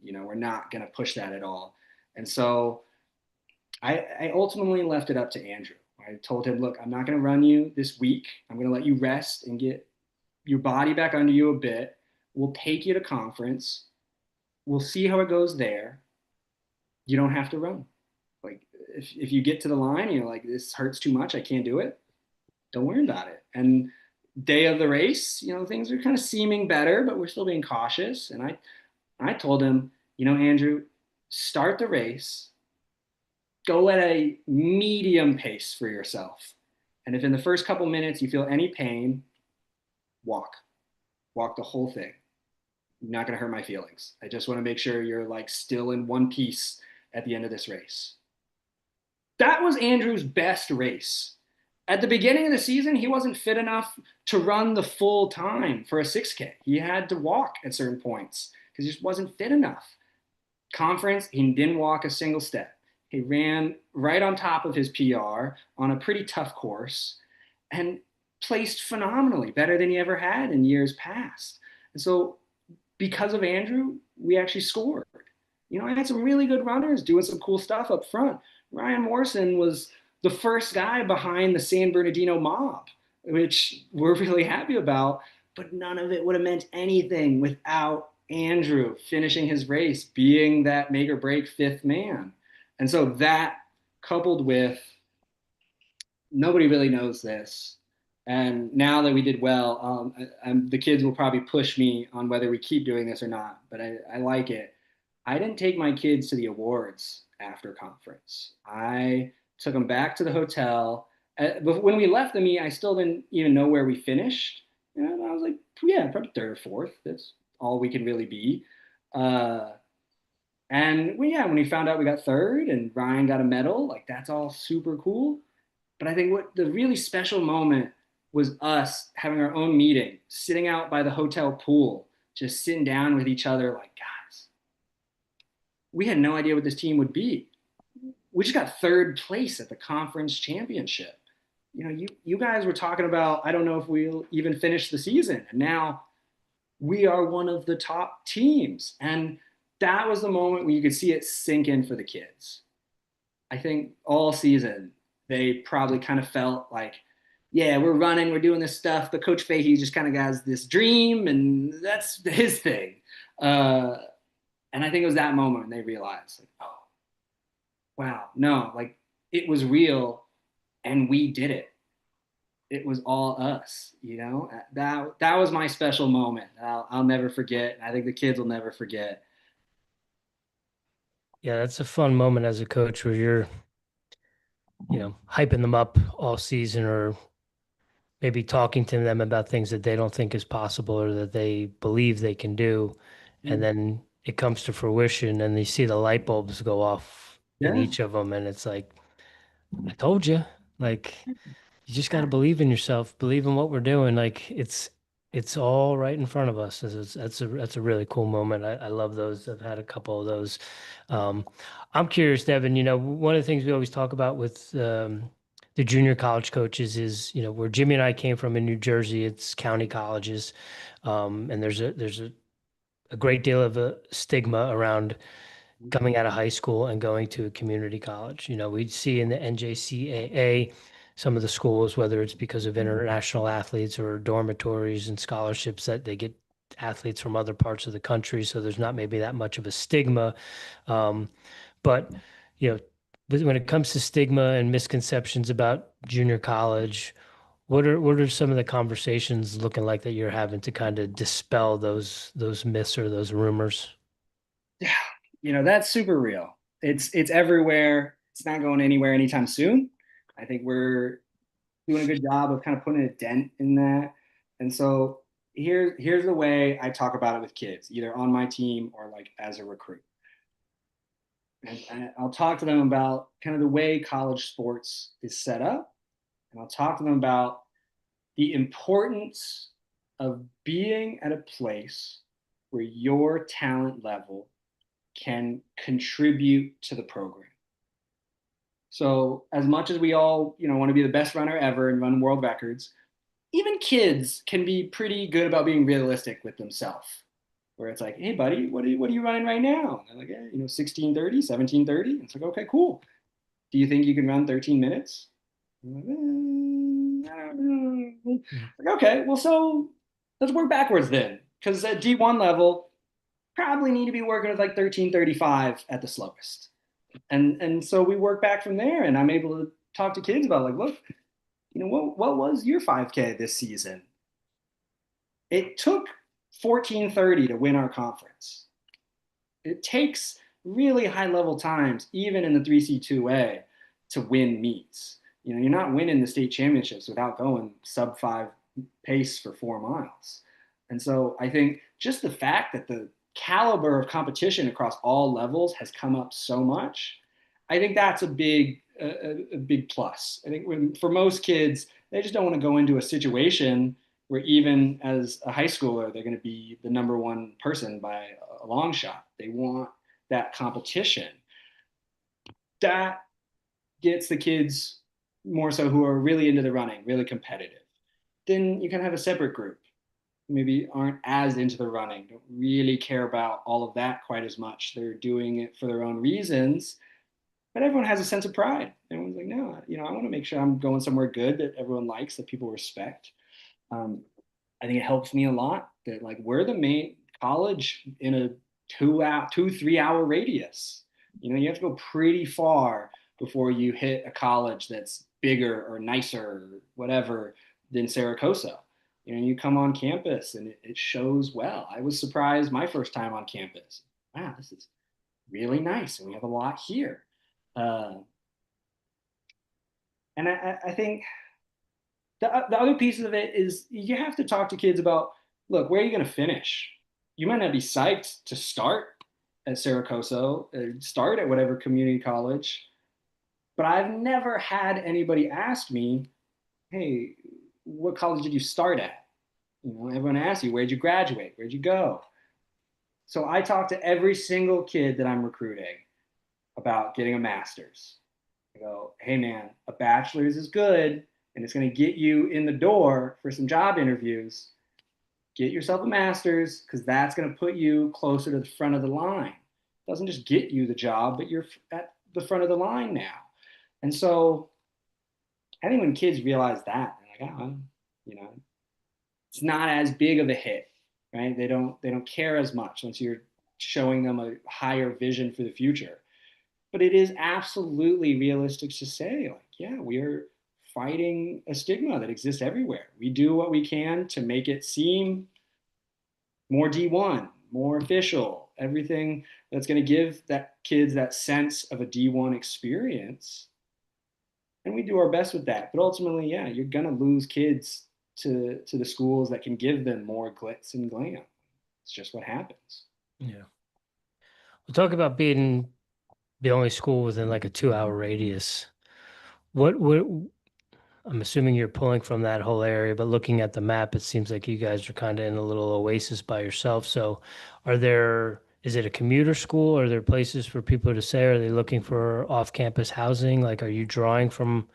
We're not going to push that at all. And so I ultimately left it up to Andrew. I told him, look, I'm not going to run you this week. I'm going to let you rest and get your body back under you a bit. We'll take you to conference. We'll see how it goes there. You don't have to run. Like, if you get to the line and you're like, this hurts too much, I can't do it, don't worry about it. And day of the race, things are kind of seeming better, but we're still being cautious. And I told him, Andrew, start the race, go at a medium pace for yourself. And if in the first couple minutes you feel any pain, walk the whole thing. You're not going to hurt my feelings. I just want to make sure you're like still in one piece at the end of this race. That was Andrew's best race. At the beginning of the season, he wasn't fit enough to run the full time for a 6K. He had to walk at certain points because he just wasn't fit enough. Conference, he didn't walk a single step. He ran right on top of his PR on a pretty tough course and placed phenomenally, better than he ever had in years past. And so because of Andrew, we actually scored. I had some really good runners doing some cool stuff up front. Ryan Morrison was the first guy behind the San Bernardino mob, which we're really happy about, but none of it would have meant anything without Andrew finishing his race, being that make or break fifth man. And so that coupled with nobody really knows this. And now that we did well, the kids will probably push me on whether we keep doing this or not, but I like it. I didn't take my kids to the awards after conference. I took them back to the hotel. But when we left the meet, I still didn't even know where we finished. And I was like, yeah, probably third or fourth. That's all we can really be. And when we found out we got third and Ryan got a medal, like that's all super cool. But I think what the really special moment was us having our own meeting, sitting out by the hotel pool, just sitting down with each other, like, guys, we had no idea what this team would be. We just got third place at the conference championship. You guys were talking about, I don't know if we'll even finish the season. And now we are one of the top teams. And that was the moment where you could see it sink in for the kids. I think all season, they probably kind of felt like, yeah, we're running, we're doing this stuff, but Coach Fahey just kind of has this dream, and that's his thing. And I think it was that moment when they realized, like, oh, wow, no, like it was real, and we did it. It was all us, That was my special moment. I'll never forget. I think the kids will never forget. Yeah, that's a fun moment as a coach where you're, hyping them up all season or maybe talking to them about things that they don't think is possible or that they believe they can do. And then it comes to fruition and they see the light bulbs go off in Yeah. each of them. And it's like, I told you, like, you just got to believe in yourself, believe in what we're doing. Like it's all right in front of us. That's a really cool moment. I love those. I've had a couple of those. Um, I'm curious, Devin, one of the things we always talk about with the junior college coaches is, where Jimmy and I came from in New Jersey, it's county colleges. And there's a great deal of a stigma around coming out of high school and going to a community college. We see in the NJCAA some of the schools, whether it's because of international athletes or dormitories and scholarships, that they get athletes from other parts of the country. So there's not maybe that much of a stigma. Um, but, you know, when it comes to stigma and misconceptions about junior college, what are some of the conversations looking like that you're having to kind of dispel those myths or those rumors? Yeah, that's super real. It's everywhere. It's not going anywhere anytime soon. I think we're doing a good job of kind of putting a dent in that. And so here's the way I talk about it with kids, either on my team or like as a recruit. And I'll talk to them about kind of the way college sports is set up, and I'll talk to them about the importance of being at a place where your talent level can contribute to the program. So as much as we all, want to be the best runner ever and run world records, even kids can be pretty good about being realistic with themselves. Where it's like, hey, buddy, what are you running right now? And they're like, yeah, 16:30, 17:30. It's like, okay, cool. Do you think you can run 13 minutes? Like, I don't know. Like, okay, well, so let's work backwards then. Because at D1 level, probably need to be working with like 13:35 at the slowest. And so we work back from there, and I'm able to talk to kids about like, look, what was your 5K this season? It took 14:30 to win our conference. It takes really high level times, even in the 3C2A, to win meets. You're not winning the state championships without going sub 5 pace for 4 miles. And so I think just the fact that the caliber of competition across all levels has come up so much, I think that's a big plus. I think for most kids, they just don't want to go into a situation where even as a high schooler, they're going to be the number one person by a long shot. They want that competition. That gets the kids more so who are really into the running, really competitive. Then you can have a separate group maybe aren't as into the running, don't really care about all of that quite as much. They're doing it for their own reasons, but everyone has a sense of pride. Everyone's like, no, I want to make sure I'm going somewhere good that everyone likes, that people respect. Um, I think it helps me a lot that like we're the main college in a 3 hour radius. You have to go pretty far before you hit a college that's bigger or nicer or whatever than Cerro Coso. You come on campus and it shows well. I was surprised my first time on campus. Wow, this is really nice, and we have a lot here. Uh, and I think the other piece of it is you have to talk to kids about, look, where are you going to finish? You might not be psyched to start at Cerro Coso, start at whatever community college, but I've never had anybody ask me, hey, what college did you start at? Everyone asks you, where'd you graduate? Where'd you go? So I talk to every single kid that I'm recruiting about getting a master's. I go, hey man, a bachelor's is good and it's going to get you in the door for some job interviews. Get yourself a master's because that's going to put you closer to the front of the line. It doesn't just get you the job, but you're at the front of the line now. And so I think when kids realize that, they're like, oh, it's not as big of a hit, right? They don't care as much once you're showing them a higher vision for the future. But it is absolutely realistic to say, like, yeah, we are fighting a stigma that exists everywhere. We do what we can to make it seem more D1, more official, everything that's going to give that kids that sense of a D1 experience. And we do our best with that. But ultimately, yeah, you're going to lose kids to the schools that can give them more glitz and glam. It's just what happens. Yeah. We'll talk about being the only school within like a 2 hour radius. What I'm assuming you're pulling from that whole area, but looking at the map, it seems like you guys are kind of in a little oasis by yourself. So is it a commuter school? Are there places for people to stay? Are they looking for off-campus housing? Like, are you drawing from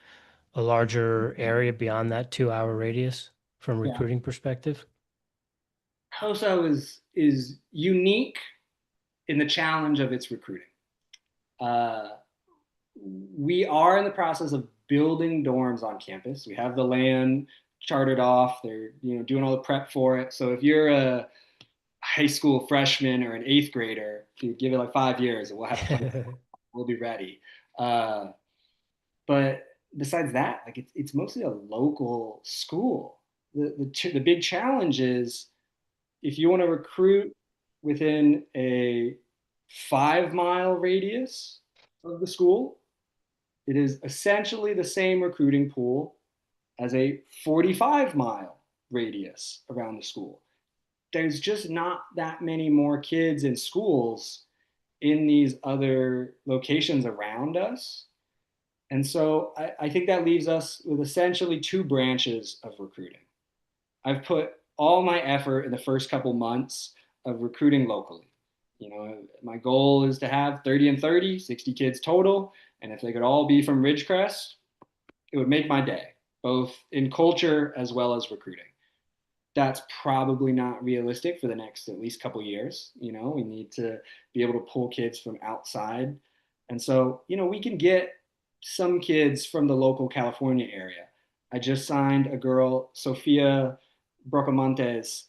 a larger area beyond that 2 hour radius from Yeah. recruiting perspective? COSO is unique in the challenge of its recruiting. Uh, we are in the process of building dorms on campus. We have the land chartered off. They're doing all the prep for it. So if you're a high school freshman or an eighth grader, you give it like 5 years, and we'll be ready. Uh, but besides that, like it's mostly a local school. The big challenge is if you want to recruit within a 5 mile radius of the school, it is essentially the same recruiting pool as a 45-mile radius around the school. There's just not that many more kids in schools in these other locations around us. And so I think that leaves us with essentially two branches of recruiting. I've put all my effort in the first couple months of recruiting locally. My goal is to have 30 and 30, 60 kids total. And if they could all be from Ridgecrest, it would make my day, both in culture as well as recruiting. That's probably not realistic for the next at least couple years. We need to be able to pull kids from outside. And so, we can get some kids from the local California area. I just signed a girl, Sophia Brocamontes.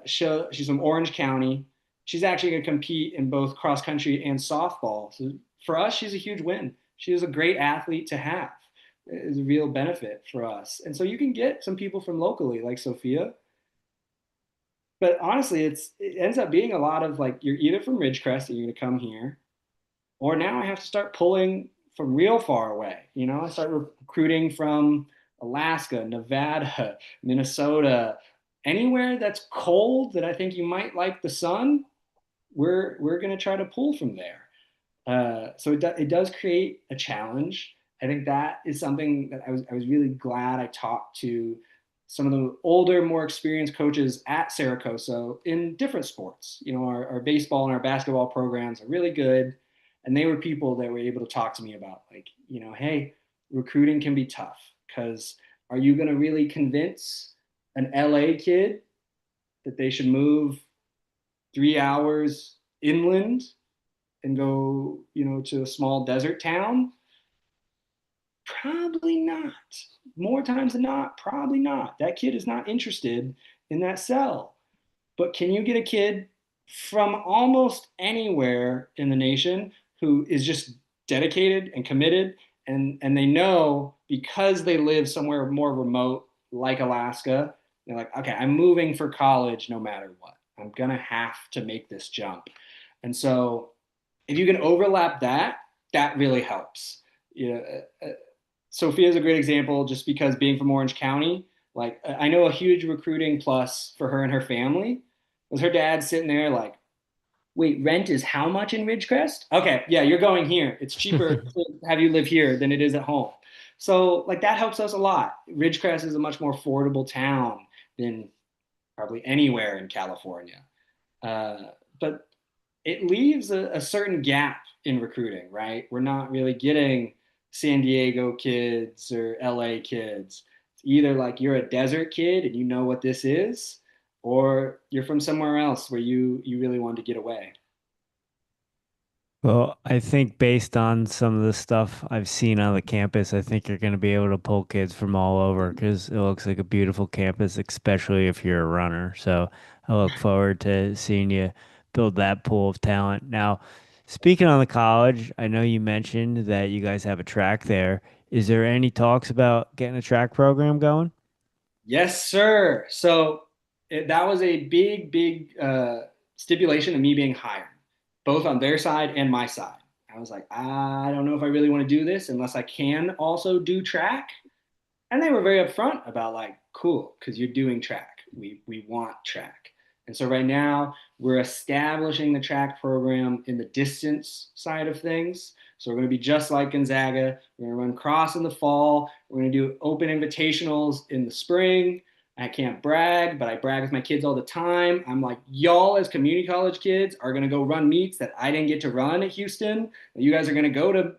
She's from Orange County. She's actually going to compete in both cross country and softball. So for us, she's a huge win. She is a great athlete to have. It is a real benefit for us. And so you can get some people from locally, like Sophia. But honestly, it ends up being a lot of like, you're either from Ridgecrest and you're going to come here, or now I have to start pulling from real far away. I start recruiting from Alaska, Nevada, Minnesota, anywhere that's cold that I think you might like the sun. We're going to try to pull from there. So it does create a challenge. I think that is something that I was really glad I talked to some of the older, more experienced coaches at Cerro Coso in different sports. Our baseball and our basketball programs are really good. And they were people that were able to talk to me about like, hey, recruiting can be tough because are you going to really convince an LA kid that they should move 3 hours inland and go, to a small desert town? Probably not. More times than not, probably not. That kid is not interested in that cell. But can you get a kid from almost anywhere in the nation who is just dedicated and committed, and they know because they live somewhere more remote like Alaska, they're like, okay, I'm moving for college no matter what. I'm gonna have to make this jump. And so if you can overlap that, that really helps. You know, Sophia is a great example just because being from Orange County, like I know a huge recruiting plus for her and her family was her dad sitting there like, wait, rent is how much in Ridgecrest? Okay, yeah, you're going here. It's cheaper to have you live here than it is at home. So like that helps us a lot. Ridgecrest is a much more affordable town than probably anywhere in California. But it leaves a certain gap in recruiting, right? We're not really getting San Diego kids or LA kids. It's either like you're a desert kid and you know what this is, or you're from somewhere else where you really want to get away. Well, I think based on some of the stuff I've seen on the campus, I think you're going to be able to pull kids from all over because it looks like a beautiful campus, especially if you're a runner. So I look forward to seeing you build that pool of talent. Now, speaking on the college, I know you mentioned that you guys have a track there. Is there any talks about getting a track program going? Yes, sir. So that was a big stipulation of me being hired, both on their side and my side. I was like, I don't know if I really want to do this unless I can also do track. And they were very upfront about like, cool, because you're doing track. We want track. And so right now we're establishing the track program in the distance side of things. So we're going to be just like Gonzaga. We're going to run cross in the fall. We're going to do open invitationals in the spring. I can't brag, but I brag with my kids all the time. I'm like, y'all as community college kids are going to go run meets that I didn't get to run at Houston. You guys are going to go to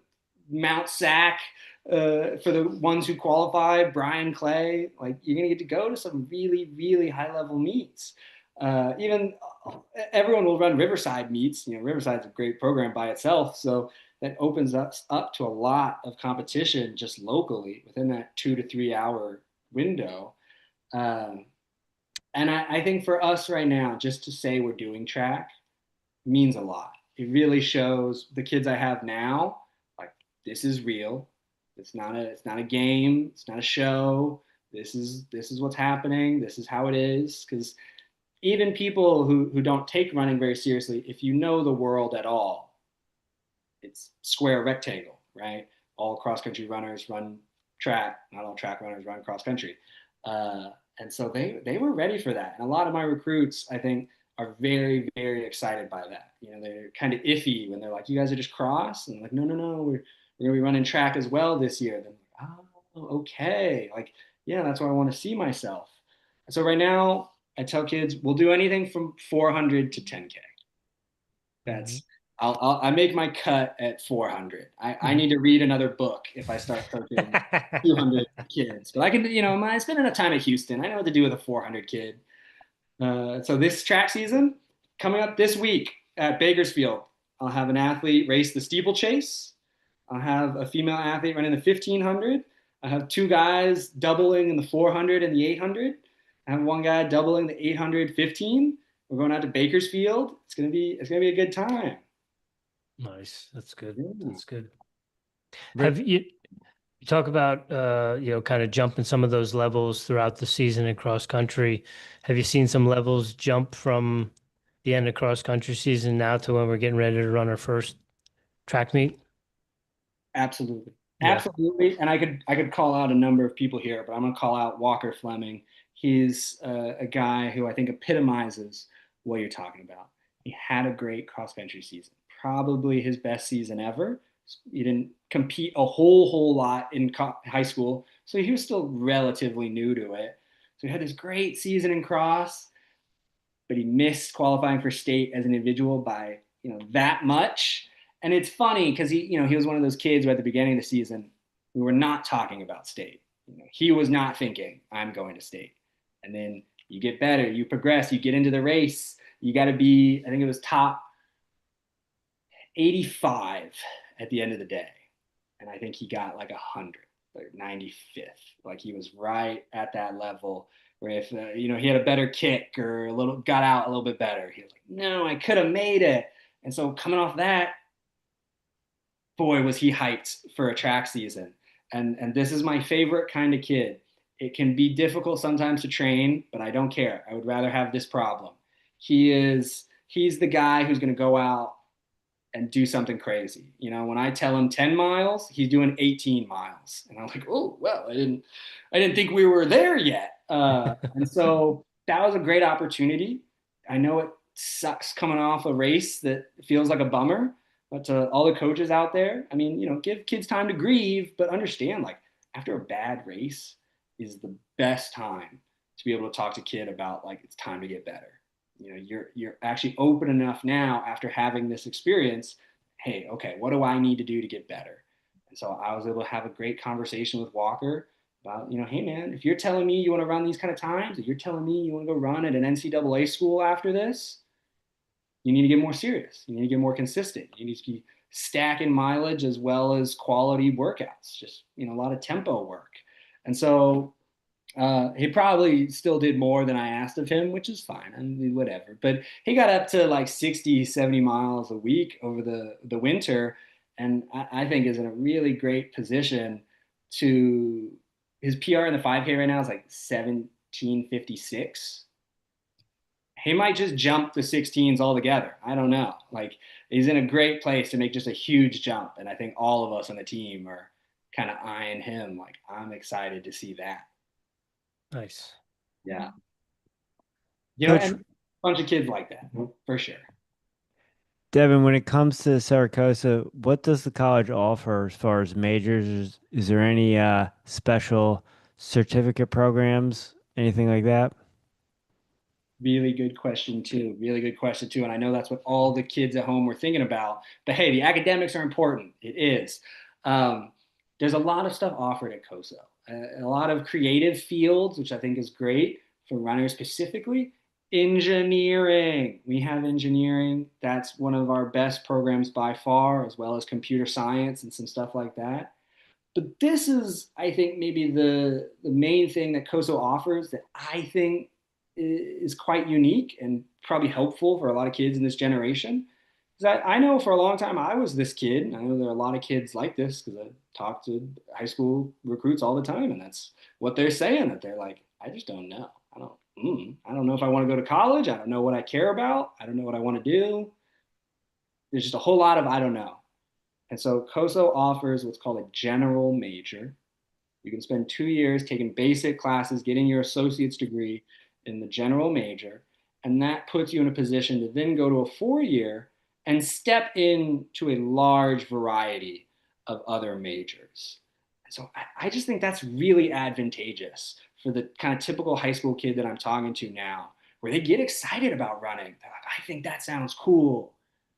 Mount Sac for the ones who qualify, Brian Clay, like you're gonna get to go to some really high level meets. Even everyone will run Riverside meets. Riverside's a great program by itself, so that opens us up to a lot of competition just locally within that 2 to 3 hour window. Um, and I think for us right now, just to say we're doing track means a lot. It really shows the kids I have now, like this is real. It's not a game. It's not a show. This is what's happening. This is how it is. Because even people who don't take running very seriously, if you know the world at all, it's square rectangle, right? All cross country runners run track. Not all track runners run cross country. And so they were ready for that. And a lot of my recruits, I think, are very excited by that. They're kind of iffy when they're like, "You guys are just cross," and I'm like, "No, we're gonna be running track as well this year." Then, like, oh, okay, like, yeah, that's where I want to see myself. So right now, I tell kids we'll do anything from 400 to 10K. Mhm. That's I make my cut at 400. I Mhm. need to read another book if I start coaching 200 kids. But I can, I spend enough time at Houston. I know what to do with a 400 kid. So this track season coming up this week at Bakersfield, I'll have an athlete race the steeplechase. I'll have a female athlete running the 1500. I have two guys doubling in the 400 and the 800. I have one guy doubling the 800 15. We're going out to Bakersfield. It's gonna be a good time. Nice. That's good. Yeah. That's good. Rick, Have you talk about kind of jumping some of those levels throughout the season in cross country? Have you seen some levels jump from the end of cross country season now to when we're getting ready to run our first track meet? Absolutely. Yeah. Absolutely. And I could call out a number of people here, but I'm going to call out Walker Fleming. He's a guy who I think epitomizes what you're talking about. He had a great cross country season, probably his best season ever. He didn't compete a whole lot in high school, so he was still relatively new to it. So he had this great season in cross, but he missed qualifying for state as an individual by that much. And it's funny because he was one of those kids who at the beginning of the season we were not talking about state. He was not thinking I'm going to state. And then You get better, you progress, you get into the race. You got to be, I think it was top 85 at the end of the day. And I think he got like 100, like 95th. Like he was right at that level where if, he had a better kick or got out a little bit better, he was like, no, I could have made it. And so coming off that, boy, was he hyped for a track season. And this is my favorite kind of kid. It can be difficult sometimes to train, but I don't care. I would rather have this problem. He's the guy who's going to go out and do something crazy. When I tell him 10 miles, he's doing 18 miles. And I'm like, oh, well, I didn't think we were there yet. And so that was a great opportunity. I know it sucks coming off a race that feels like a bummer, but to all the coaches out there, I mean, give kids time to grieve, but understand like after a bad race is the best time to be able to talk to kid about like it's time to get better. You're actually open enough now after having this experience. Hey, okay, what do I need to do to get better? And so I was able to have a great conversation with Walker about, hey man, if you're telling me you want to run these kind of times, if you're telling me you want to go run at an NCAA school after this, you need to get more serious. You need to get more consistent. You need to be stacking mileage as well as quality workouts, just, a lot of tempo work. And so he probably still did more than I asked of him, which is fine. I mean, whatever. But he got up to like 60, 70 miles a week over the winter. And I think is in a really great position to his PR in the 5K right now is like 17:56. He might just jump the 16s altogether. I don't know. Like he's in a great place to make just a huge jump. And I think all of us on the team are kind of eyeing him. Like I'm excited to see that. Nice. Yeah. Coach, And a bunch of kids like that for sure. Devin, when it comes to Cerro Coso, what does the college offer as far as majors? Is there any special certificate programs, anything like that? Really good question too. Really good question too. And I know that's what all the kids at home were thinking about. But hey, the academics are important. It is. There's a lot of stuff offered at COSO. A lot of creative fields, which I think is great for runners specifically. Engineering. We have engineering. That's one of our best programs by far, as well as computer science and some stuff like that. But this is, I think, maybe the main thing that COSO offers that I think is quite unique and probably helpful for a lot of kids in this generation. Because I know for a long time I was this kid. I know there are a lot of kids like this because I talk to high school recruits all the time, and that's what they're saying. That they're like, I just don't know. I don't know if I want to go to college. I don't know what I care about. I don't know what I want to do. There's just a whole lot of I don't know. And so COSO offers what's called a general major. You can spend 2 years taking basic classes, getting your associate's degree in the general major, and that puts you in a position to then go to a 4 year and step into a large variety of other majors. So I just think that's really advantageous for the kind of typical high school kid that I'm talking to now, where they get excited about running. They're like, I think that sounds cool.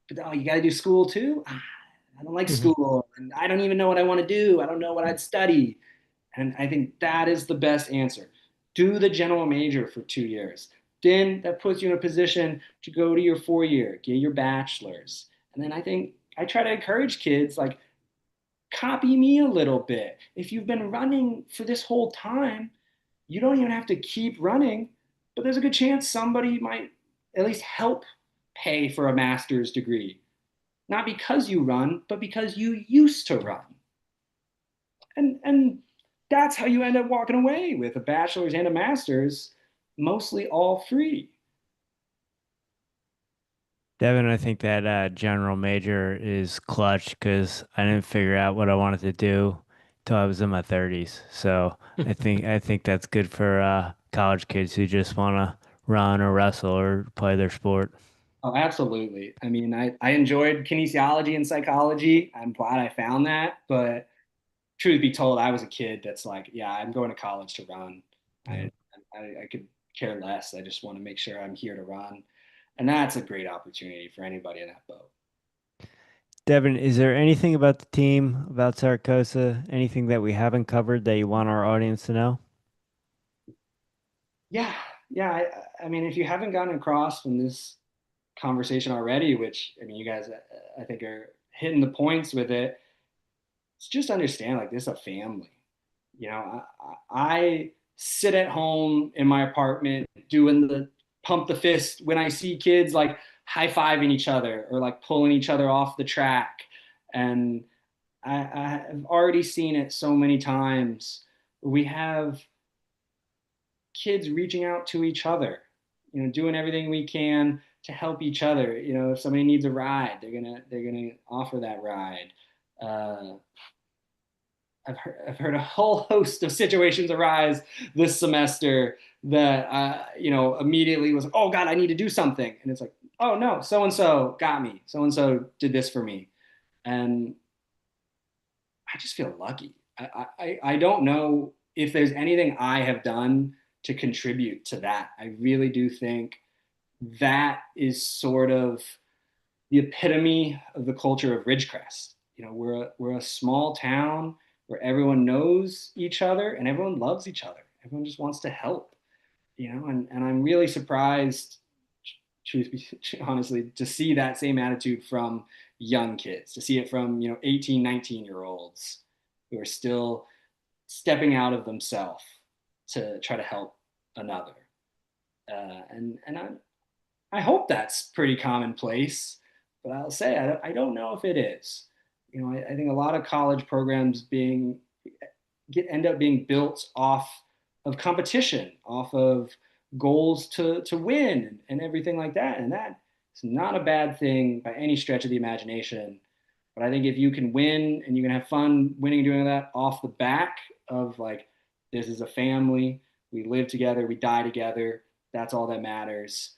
But oh, you got to do school too? I don't like Mm-hmm. school. And I don't even know what I want to do. I don't know what I'd study. And I think that is the best answer. Do the general major for 2 years. Then that puts you in a position to go to your 4 year, get your bachelor's. And then I think I try to encourage kids like, copy me a little bit. If you've been running for this whole time, you don't even have to keep running, but there's a good chance somebody might at least help pay for a master's degree. Not because you run, but because you used to run. And that's how you end up walking away with a bachelor's and a master's, mostly all free. Devin, I think that general major is clutch because I didn't figure out what I wanted to do till I was in my 30s. So I think that's good for college kids who just want to run or wrestle or play their sport. Oh, absolutely. I mean, I enjoyed kinesiology and psychology. I'm glad I found that. But truth be told, I was a kid that's like, yeah, I'm going to college to run. Yeah. I could care less. I just want to make sure I'm here to run. And that's a great opportunity for anybody in that boat. Devin, is there anything about the team, about Saracosa, anything that we haven't covered that you want our audience to know? Yeah, Yeah, I mean, if you haven't gotten across from this conversation already, which I mean, you guys, I think are hitting the points with it. Just understand, like, this is a family. You know, I sit at home in my apartment doing the pump the fist when I see kids like high fiving each other or like pulling each other off the track, and I've already seen it so many times. We have kids reaching out to each other, you know, doing everything we can to help each other. You know, if somebody needs a ride, they're gonna offer that ride. Uh, I've heard a whole host of situations arise this semester that you know, immediately was like, oh God, I need to do something, and it's like, oh no, so and so got me, so and so did this for me, and I just feel lucky. I don't know if there's anything I have done to contribute to that. I really do think that is sort of the epitome of the culture of Ridgecrest. You know, we're a small town where everyone knows each other and everyone loves each other. Everyone just wants to help, you know, and I'm really surprised, truth be honestly, to see that same attitude from young kids, to see it from, you know, 18, 19-year olds who are still stepping out of themselves to try to help another. And I hope that's pretty commonplace, but I'll say I don't know if it is. You know, I think a lot of college programs end up being built off of competition, off of goals to win and everything like that. And that is not a bad thing by any stretch of the imagination. But I think if you can win and you can have fun winning and doing that off the back of like, this is a family, we live together, we die together, that's all that matters,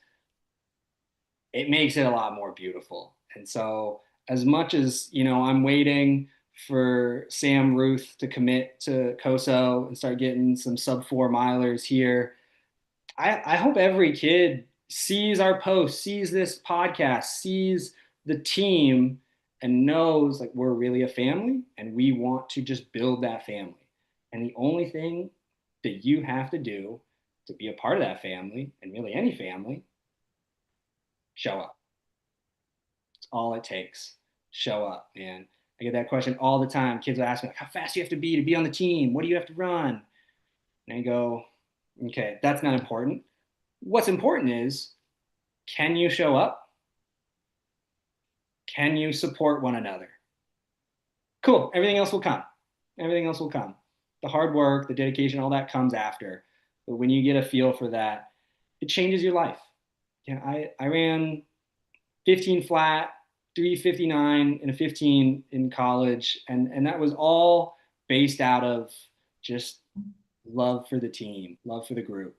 it makes it a lot more beautiful. And so, as much as, you know, I'm waiting for Sam Ruth to commit to Coso and start getting some sub 4 milers here, I hope every kid sees our post, sees this podcast, sees the team, and knows like we're really a family and we want to just build that family. And the only thing that you have to do to be a part of that family, and really any family, show up. It's all it takes. Show up, man. I get that question all the time. Kids will ask me, like, how fast do you have to be on the team? What do you have to run? And I go, okay, that's not important. What's important is, can you show up? Can you support one another? Cool. Everything else will come. Everything else will come. The hard work, the dedication, all that comes after. But when you get a feel for that, it changes your life. Yeah, I ran 15 flat, 359 and a 15 in college. And that was all based out of just love for the team, love for the group.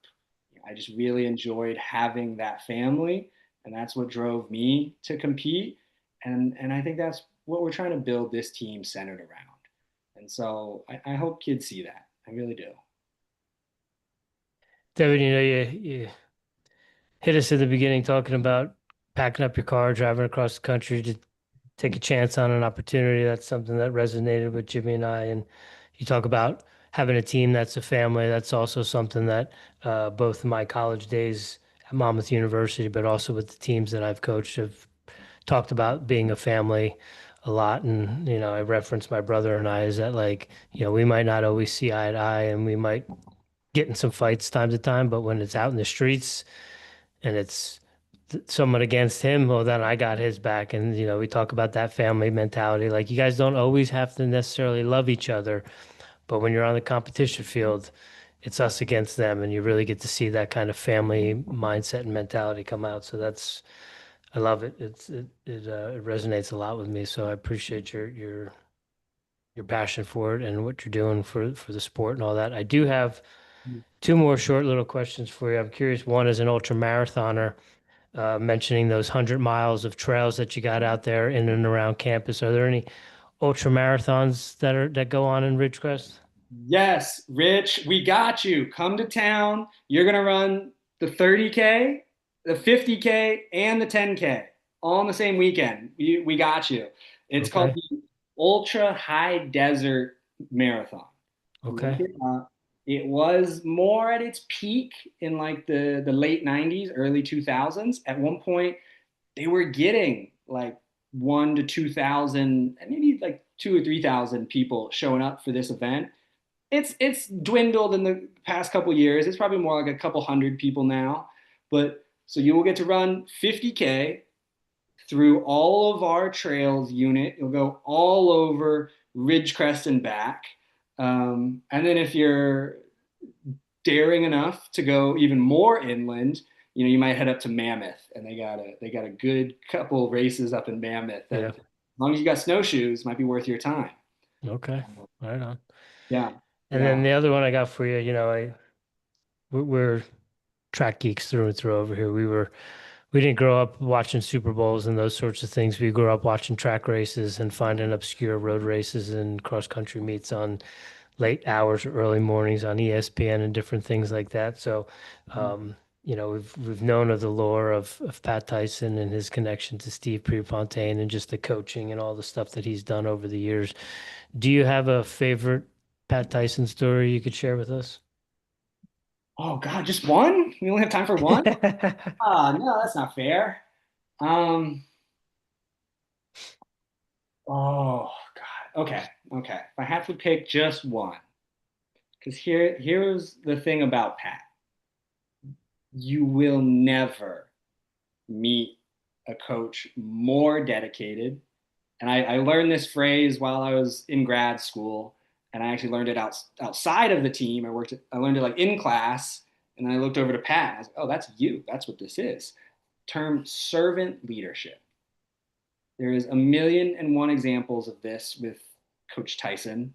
I just really enjoyed having that family. And that's what drove me to compete. And I think that's what we're trying to build this team centered around. And so I hope kids see that. I really do. Devin, you hit us at the beginning talking about packing up your car, driving across the country to take a chance on an opportunity. That's something that resonated with Jimmy and I. And you talk about having a team that's a family. That's also something that both in my college days at Monmouth University, but also with the teams that I've coached, have talked about being a family a lot. And, I reference my brother and I is that, like, we might not always see eye to eye and we might get in some fights time to time, but when it's out in the streets and it's someone against him, well, then I got his back. And, we talk about that family mentality. Like, you guys don't always have to necessarily love each other, but when you're on the competition field, it's us against them. And you really get to see that kind of family mindset and mentality come out. So I love it. It resonates a lot with me. So I appreciate your passion for it and what you're doing for the sport and all that. I do have two more short little questions for you. I'm curious. One is an ultra marathoner, mentioning those 100 miles of trails that you got out there in and around campus. Are there any ultra marathons that go on in Ridgecrest? Yes, Rich, we got you. Come to town. You're going to run the 30K, the 50K, and the 10K all in the same weekend. We got you. It's called Okay. the Ultra High Desert Marathon. Look Okay. it up. It was more at its peak in like the late 90s, early 2000s. At one point, they were getting like 1 to 2,000, and maybe like 2 or 3,000 people showing up for this event. It's dwindled in the past couple years. It's probably more like a couple hundred people now. But so you will get to run 50K through all of our trails unit. You'll go all over Ridgecrest and back. And then if you're daring enough to go even more inland, you might head up to Mammoth, and they got a good couple races up in Mammoth. That, Yeah. as long as you got snowshoes, might be worth your time. Okay. Right on. Yeah, And yeah. then the other one I got for you, we're track geeks through and through over here. We didn't grow up watching Super Bowls and those sorts of things. We grew up watching track races and finding obscure road races and cross country meets on late hours or early mornings on ESPN and different things like that. So, we've known of the lore of Pat Tyson and his connection to Steve Prefontaine and just the coaching and all the stuff that he's done over the years. Do you have a favorite Pat Tyson story you could share with us? Oh God, just one? We only have time for one? No, that's not fair. Um, oh God. Okay, okay. If I have to pick just one, because here's the thing about Pat. You will never meet a coach more dedicated. And I learned this phrase while I was in grad school, and I actually learned it outside of the team. I learned it like in class, and then I looked over to Pat. And I was like, "Oh, that's you. That's what this is." Term servant leadership. There is a million and one examples of this with Coach Tyson.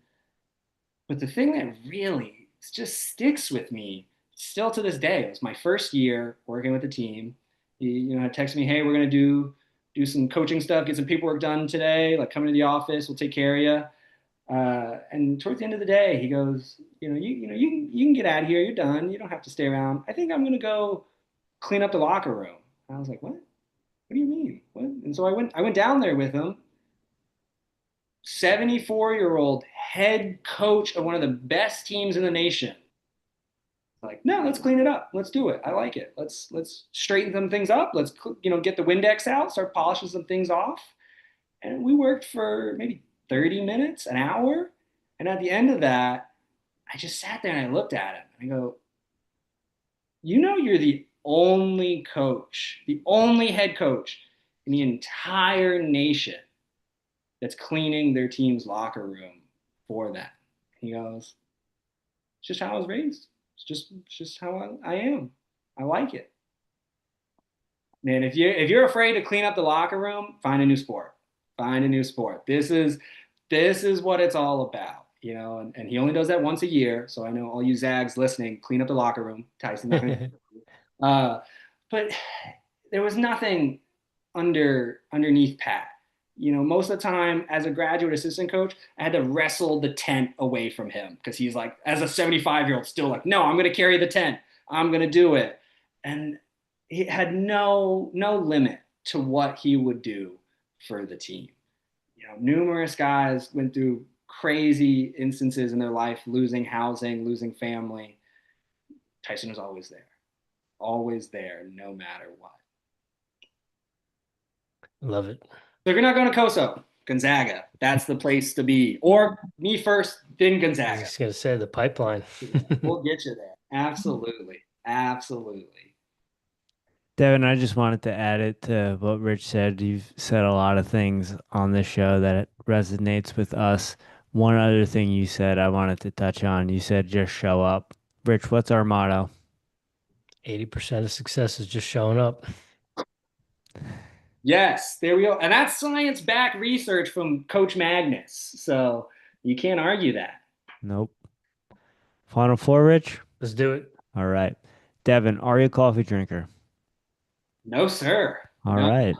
But the thing that really just sticks with me still to this day, it was my first year working with the team. He, had texted me, "Hey, we're gonna do some coaching stuff, get some paperwork done today. Like, come into the office, we'll take care of you." And towards the end of the day, he goes, "You can get out of here. You're done. You don't have to stay around. I think I'm gonna go clean up the locker room." And I was like, "What? What do you mean? What?" And so I went down there with him. 74-year-old head coach of one of the best teams in the nation. Like, no, let's clean it up. Let's do it. I like it. Let's straighten some things up. Let's get the Windex out, start polishing some things off. And we worked for maybe 30 minutes, an hour. And at the end of that, I just sat there and I looked at him and I go, you're the only coach, the only head coach in the entire nation that's cleaning their team's locker room for them. He goes, "It's just how I was raised. It's just how I am. I like it." Man, if you're afraid to clean up the locker room, find a new sport. Find a new sport. This is what it's all about. And he only does that once a year. So I know all you Zags listening, clean up the locker room. Tyson, not gonna, but there was nothing underneath Pat. Most of the time as a graduate assistant coach, I had to wrestle the tent away from him because he's like, as a 75-year-old, still like, "No, I'm going to carry the tent. I'm going to do it." And he had no limit to what he would do for the team. Numerous guys went through crazy instances in their life, losing housing, losing family. Tyson was always there, no matter what. Love it. So if you're not going to Coso, Gonzaga, that's the place to be. Or me first, then I was Gonzaga. just gonna say the pipeline. We'll get you there. Absolutely. Absolutely. Devin, I just wanted to add it to what Rich said. You've said a lot of things on this show that resonates with us. One other thing you said I wanted to touch on. You said just show up. Rich, what's our motto? 80% of success is just showing up. Yes, there we go. And that's science-backed research from Coach Magness. So you can't argue that. Nope. Final four, Rich? Let's do it. All right. Devin, are you a coffee drinker? No, sir. All No. right.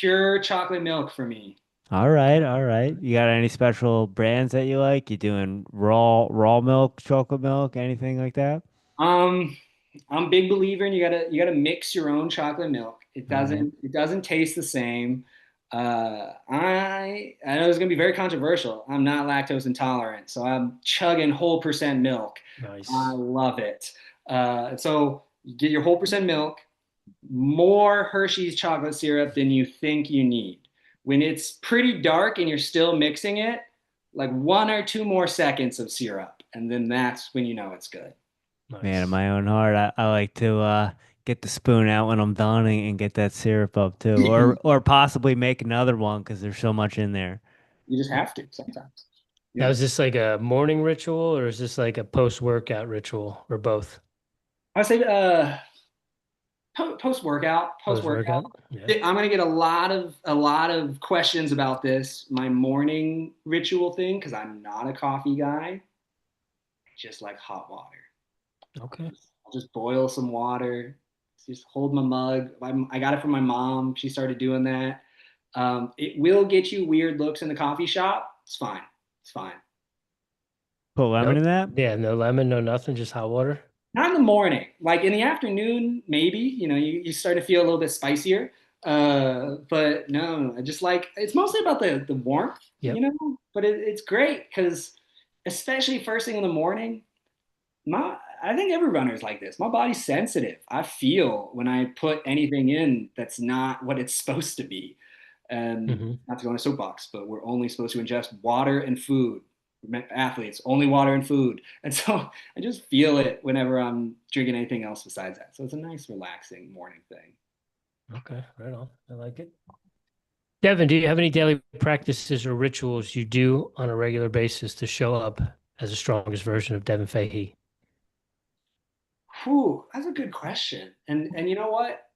Pure chocolate milk for me. All right. All right. You got any special brands that you like? You doing raw milk, chocolate milk, anything like that? I'm a big believer in you gotta mix your own chocolate milk. It All right. doesn't taste the same. I know it's gonna be very controversial. I'm not lactose intolerant, so I'm chugging whole percent milk. I Nice. love it. So you get your whole percent milk, more Hershey's chocolate syrup than you think you need. When it's pretty dark and you're still mixing it, like 1 or 2 more seconds of syrup, and then that's when you know it's good. Man, in Nice. my own heart, I like to get the spoon out when I'm done and get that syrup up too, or possibly make another one because there's so much in there. You just have to sometimes. Now, Yeah. is this like a morning ritual or is this like a post-workout ritual or both? I would say post workout, post workout. Post-workout? Yeah. I'm gonna get a lot of questions about this. My morning ritual thing because I'm not a coffee guy. I just like hot water. Okay. I'll just boil some water. Just hold my mug. I got it from my mom. She started doing that. It will get you weird looks in the coffee shop. It's fine. It's fine. Put lemon Nope. in that? Yeah, no lemon, no nothing, just hot water. Not in the morning. Like in the afternoon, maybe, you start to feel a little bit spicier. But no, I just like it's mostly about the warmth, Yep. but it's great because especially first thing in the morning, I think every runner is like this. My body's sensitive. I feel when I put anything in that's not what it's supposed to be. And Hmm. not to go on a soapbox, but we're only supposed to ingest water and food. Athletes, only water and food. And so I just feel it whenever I'm drinking anything else besides that. So it's a nice, relaxing morning thing. Okay, right on. I like it. Devin, do you have any daily practices or rituals you do on a regular basis to show up as the strongest version of Devin Fahey? Whew, that's a good question. And you know what?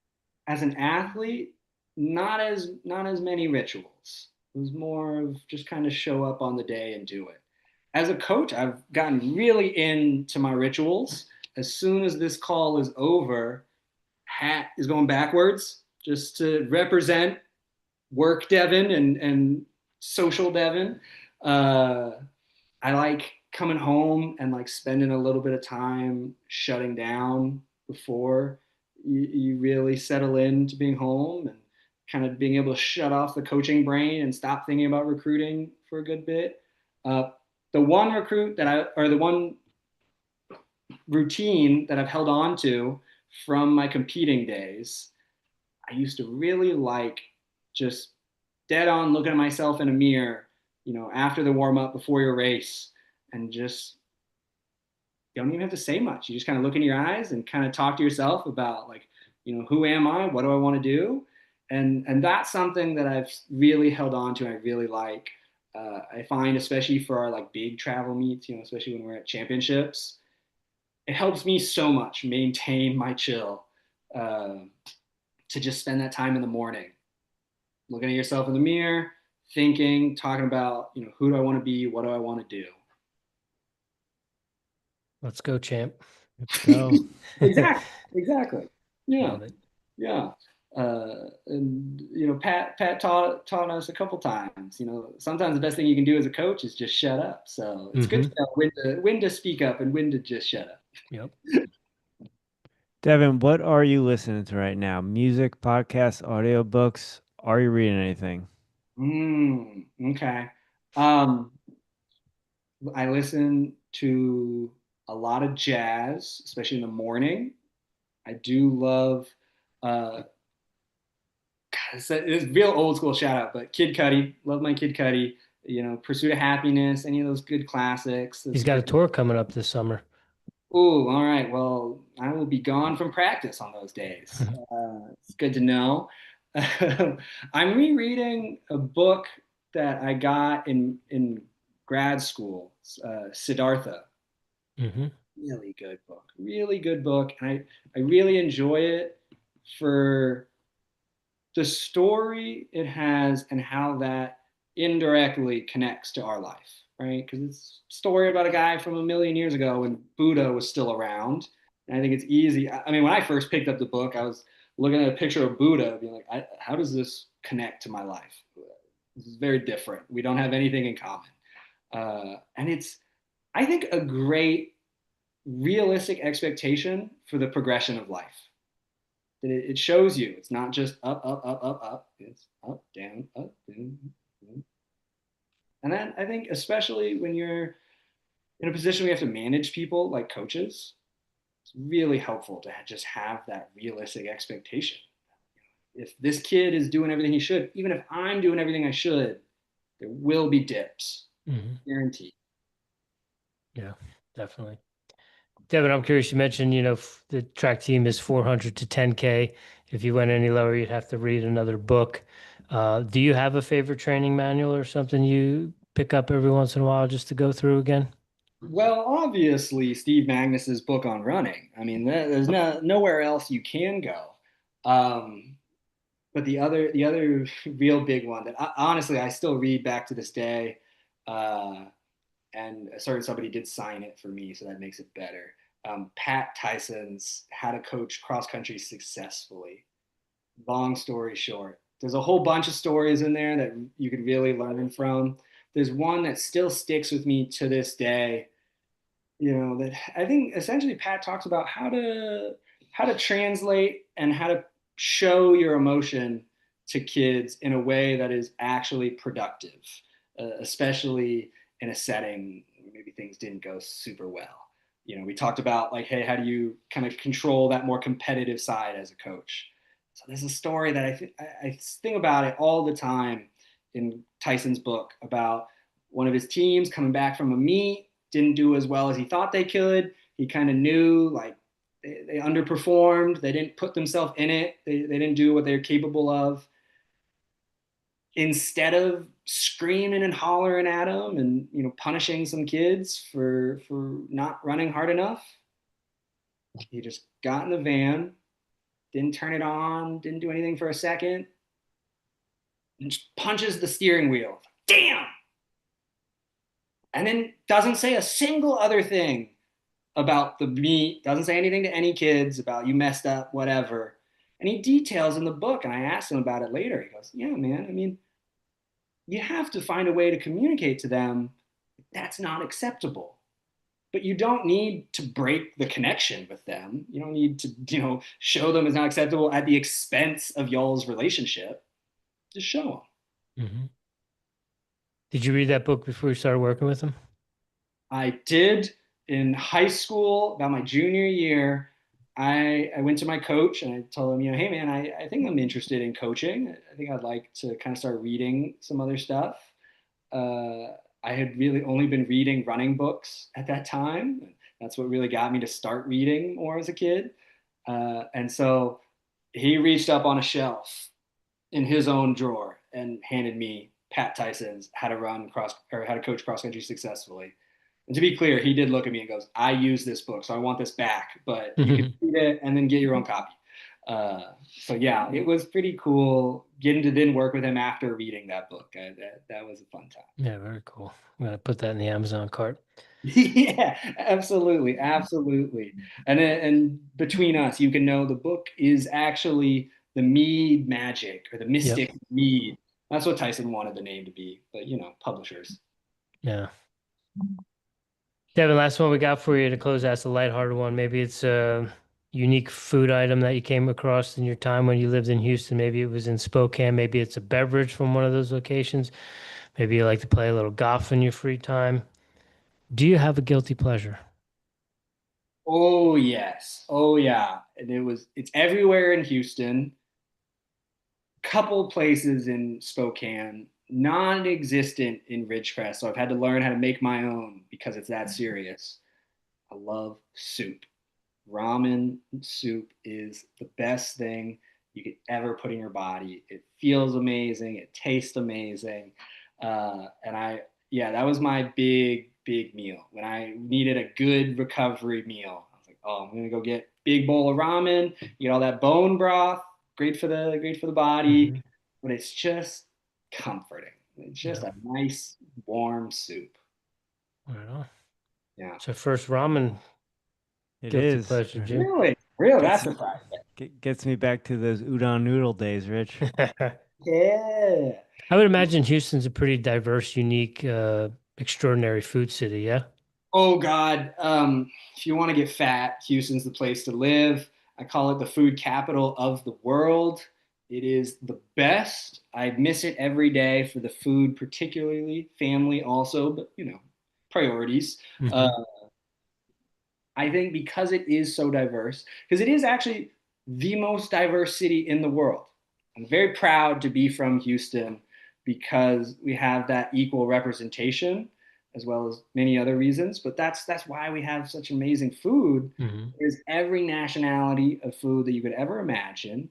As an athlete, not as many rituals. It was more of just kind of show up on the day and do it. As a coach, I've gotten really into my rituals. As soon as this call is over, hat is going backwards just to represent work Devin and social Devin. Uh, I like coming home and like spending a little bit of time shutting down before you really settle into being home and kind of being able to shut off the coaching brain and stop thinking about recruiting for a good bit. Uh, the one recruit that or the one routine that I've held on to from my competing days, I used to really like just dead on looking at myself in a mirror, after the warm up before your race and just you don't even have to say much. You just kind of look in your eyes and kind of talk to yourself about like, who am I? What do I want to do? And that's something that I've really held on to and I really like. I find especially for our like big travel meets, especially when we're at championships, it helps me so much maintain my chill uh, to just spend that time in the morning, looking at yourself in the mirror, thinking, talking about, who do I want to be? What do I want to Let's go, champ. Let's go. Exactly. Exactly. Yeah. Love it. Yeah. And Pat taught us a couple times. Sometimes the best thing you can do as a coach is just shut up. So it's good to Hmm. know when to speak up and when to just shut up. Yep. Devin, what are you listening to right now? Music, podcasts, audiobooks? Are you reading anything? Okay. Um, I listen to a lot of jazz, especially in the morning. I do love it's real old school shout out, but Kid Cudi, love my Kid Cudi. Pursuit of Happiness, any of those good classics. He's Those got a good. tour coming up this summer. Oh, all right. Well, I will be gone from practice on those days. It's good to know. I'm rereading a book that I got in grad school, Siddhartha. Hmm. Really good book. Really good book, and I really enjoy it for the story it has and how that indirectly connects to our life, right? Because it's a story about a guy from a million years ago when Buddha was still around. And I think it's easy. I mean, when I first picked up the book, I was looking at a picture of Buddha, being like, how does this connect to my life? This is very different. We don't have anything in common. And it's, I think, a great realistic expectation for the progression of life. that it shows you it's not just up, up, up, up, up. It's up, down, up, down, down. And then I think especially when you're in a position where you have to manage people like coaches, it's really helpful to just have that realistic expectation. If this kid is doing everything he should, even if I'm doing everything I should, there will be dips, guaranteed. Yeah, definitely. Devin, I'm curious. You mentioned, the track team is 400 to 10K. If you went any lower, you'd have to read another book. Do you have a favorite training manual or something you pick up every once in a while just to go through again? Well, obviously, Steve Magness's book on running. I mean, there's nowhere else you can go. Um, but the other real big one that honestly I still read back to this day, uh, and a certain somebody did sign it for me, so that makes it better. Pat Tyson's How to Coach Cross Country Successfully. Long story short, there's a whole bunch of stories in there that you could really learn from. There's one that still sticks with me to this day. That I think essentially Pat talks about how to translate and how to show your emotion to kids in a way that is actually productive, especially in a setting where maybe things didn't go super well. We talked about like, hey, how do you kind of control that more competitive side as a coach? So there's a story that I think about it all the time in Tyson's book about one of his teams coming back from a meet, didn't do as well as he thought they could. He kind of knew like they underperformed. They didn't put themselves in it. They didn't do what they're capable of. Instead of screaming and hollering at them and punishing some kids for not running hard enough, he just got in the van, didn't turn it on, didn't do anything for a second, and just punches the steering wheel. Damn! And then doesn't say a single other thing about the meet, doesn't say anything to any kids about you messed up, whatever. And he details in the book, and I asked him about it later. He goes, yeah, man, I mean, you have to find a way to communicate to them that's not acceptable. But you don't need to break the connection with them. You don't need to, show them it's not acceptable at the expense of y'all's relationship. Just show them. Mm-hmm. Did you read that book before you started working with him? I did in high school, about my junior year. I went to my coach and I told him, hey man, I think I'm interested in coaching. I think I'd like to kind of start reading some other stuff. I had really only been reading running books at that time. That's what really got me to start reading more as a kid. And so he reached up on a shelf in his own drawer and handed me Pat Tyson's How to Coach Cross Country Successfully. And to be clear, he did look at me and goes, I use this book, so I want this back, but you can read it and then get your own copy. So yeah, it was pretty cool getting to then work with him after reading that book. That was a fun time. Yeah, very cool. I'm going to put that in the Amazon cart. Yeah, absolutely. Absolutely. And between us, you can know the book is actually the Mead Magic or the Mystic Mead. That's what Tyson wanted the name to be, but publishers. Yeah. Devin, last one we got for you to close. That's a lighthearted one. Maybe it's a unique food item that you came across in your time when you lived in Houston. Maybe it was in Spokane. Maybe it's a beverage from one of those locations. Maybe you like to play a little golf in your free time. Do you have a guilty pleasure? Oh yes. Oh yeah. And it's everywhere in Houston, couple places in Spokane, non-existent in Ridgecrest. So I've had to learn how to make my own because it's that serious. I love soup. Ramen soup is the best thing you could ever put in your body. It feels amazing. It tastes amazing. That was my big meal. When I needed a good recovery meal, I was like, oh, I'm going to go get big bowl of ramen, you get all that bone broth, great for the body, but it's just comforting. It's just a nice warm soup. Right on. Yeah. So first ramen It guilty is. pleasure, Jim. Really? That's surprising. Gets me back to those udon noodle days, Rich. Yeah. I would imagine Houston's a pretty diverse, unique, extraordinary food city, yeah? Oh God. If you want to get fat, Houston's the place to live. I call it the food capital of the world. It is the best. I miss it every day for the food, particularly family also, but priorities. Uh, Hmm. I think because it is so diverse, because it is actually the most diverse city in the world. I'm very proud to be from Houston because we have that equal representation as well as many other reasons. But that's why we have such amazing food. Hmm. There's every nationality of food that you could ever imagine.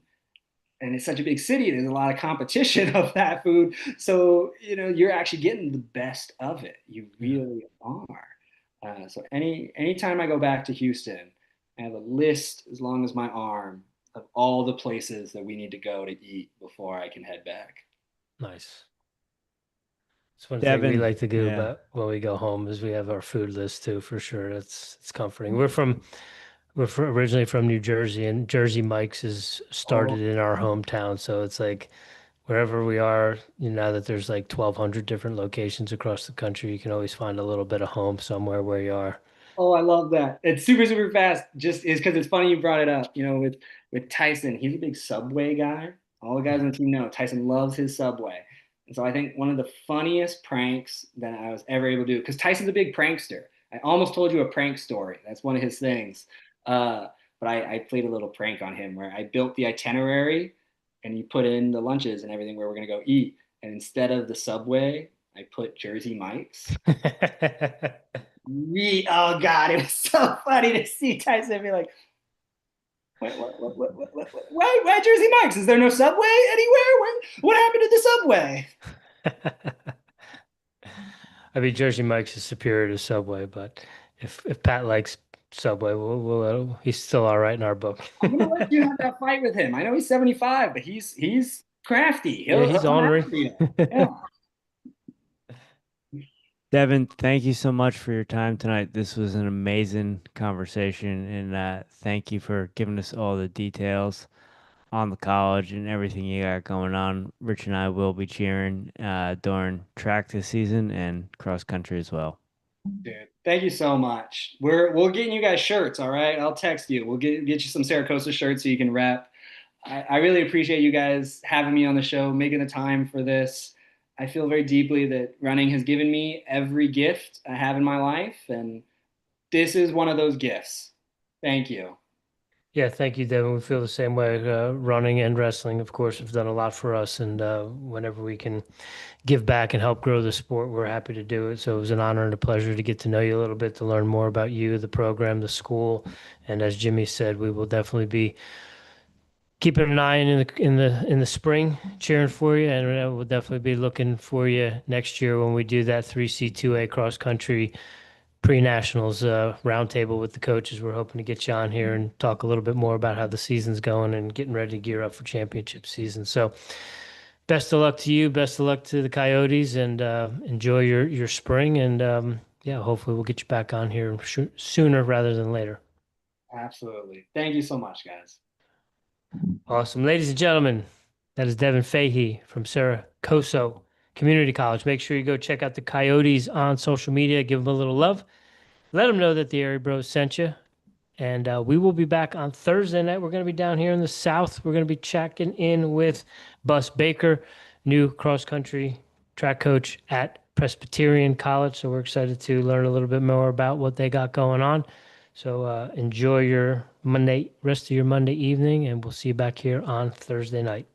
And it's such a big city, there's a lot of competition of that food. So, you're actually getting the best of it. You Yeah. really are. So anytime I go back to Houston, I have a list as long as my arm of all the places that we need to go to eat before I can head back. Nice. It's one thing we Devin, like to do, yeah. but when we go home is we have our food list too, for sure. It's comforting. Originally from New Jersey, and Jersey Mike's is Oh, started in our hometown, so it's like wherever we are, now that there's like 1,200 different locations across the country, you can always find a little bit of home somewhere where you are. Oh, I love that. It's super, super fast. Just is because it's funny you brought it up. With Tyson, he's a big Subway guy. All the guys on the team know Tyson loves his Subway. And so I think one of the funniest pranks that I was ever able to do, because Tyson's a big prankster. I almost told you a prank story. That's one of his things. Uh, but I played a little prank on him where I built the itinerary and you put in the lunches and everything where we're gonna go eat. And instead of the Subway, I put Jersey Mike's. Oh God, it was so funny to see Tyson be like, why Jersey Mike's? Is there no Subway anywhere? What happened to the Subway? I mean, Jersey Mike's is superior to Subway, but if Pat likes Subway, he's still all right in our book. I'm gonna let you have that fight with him. I know he's 75, but he's crafty. Yeah, He'll he's come ornery. after you. Yeah, Devin, thank you so much for your time tonight. This was an amazing conversation, and thank you for giving us all the details on the college and everything you got going on. Rich and I will be cheering during track this season and cross country as well. dude. Thank you so much. We'll get you guys shirts. All right, I'll text you. We'll get you some Cerro Coso shirts so you can rep. I really appreciate you guys having me on the show, making the time for this. I feel very deeply that running has given me every gift I have in my life, and this is one of those gifts. Thank you. Yeah, thank you, Devin. We feel the same way. Running and wrestling, of course, have done a lot for us, and whenever we can give back and help grow the sport, we're happy to do it. So it was an honor and a pleasure to get to know you a little bit, to learn more about you, the program, the school, and as Jimmy said, we will definitely be keeping an eye in the spring, cheering for you, and we'll definitely be looking for you next year when we do that 3C2A cross country pre-nationals roundtable with the coaches. We're hoping to get you on here and talk a little bit more about how the season's going and getting ready to gear up for championship season. So best of luck to you. Best of luck to the Coyotes, and enjoy your spring. And yeah, hopefully we'll get you back on here sooner rather than later. Absolutely. Thank you so much, guys. Awesome. Ladies and gentlemen, that is Devin Fahey from Cerro Coso Community College. Make sure you go check out the Coyotes on social media. Give them a little love. Let them know that the Airey Bros sent you. And we will be back on Thursday night. We're going to be down here in the South. We're going to be checking in with Bus Baker, new cross country track coach at Presbyterian College. So we're excited to learn a little bit more about what they got going on. So enjoy your rest of your Monday evening, and we'll see you back here on Thursday night.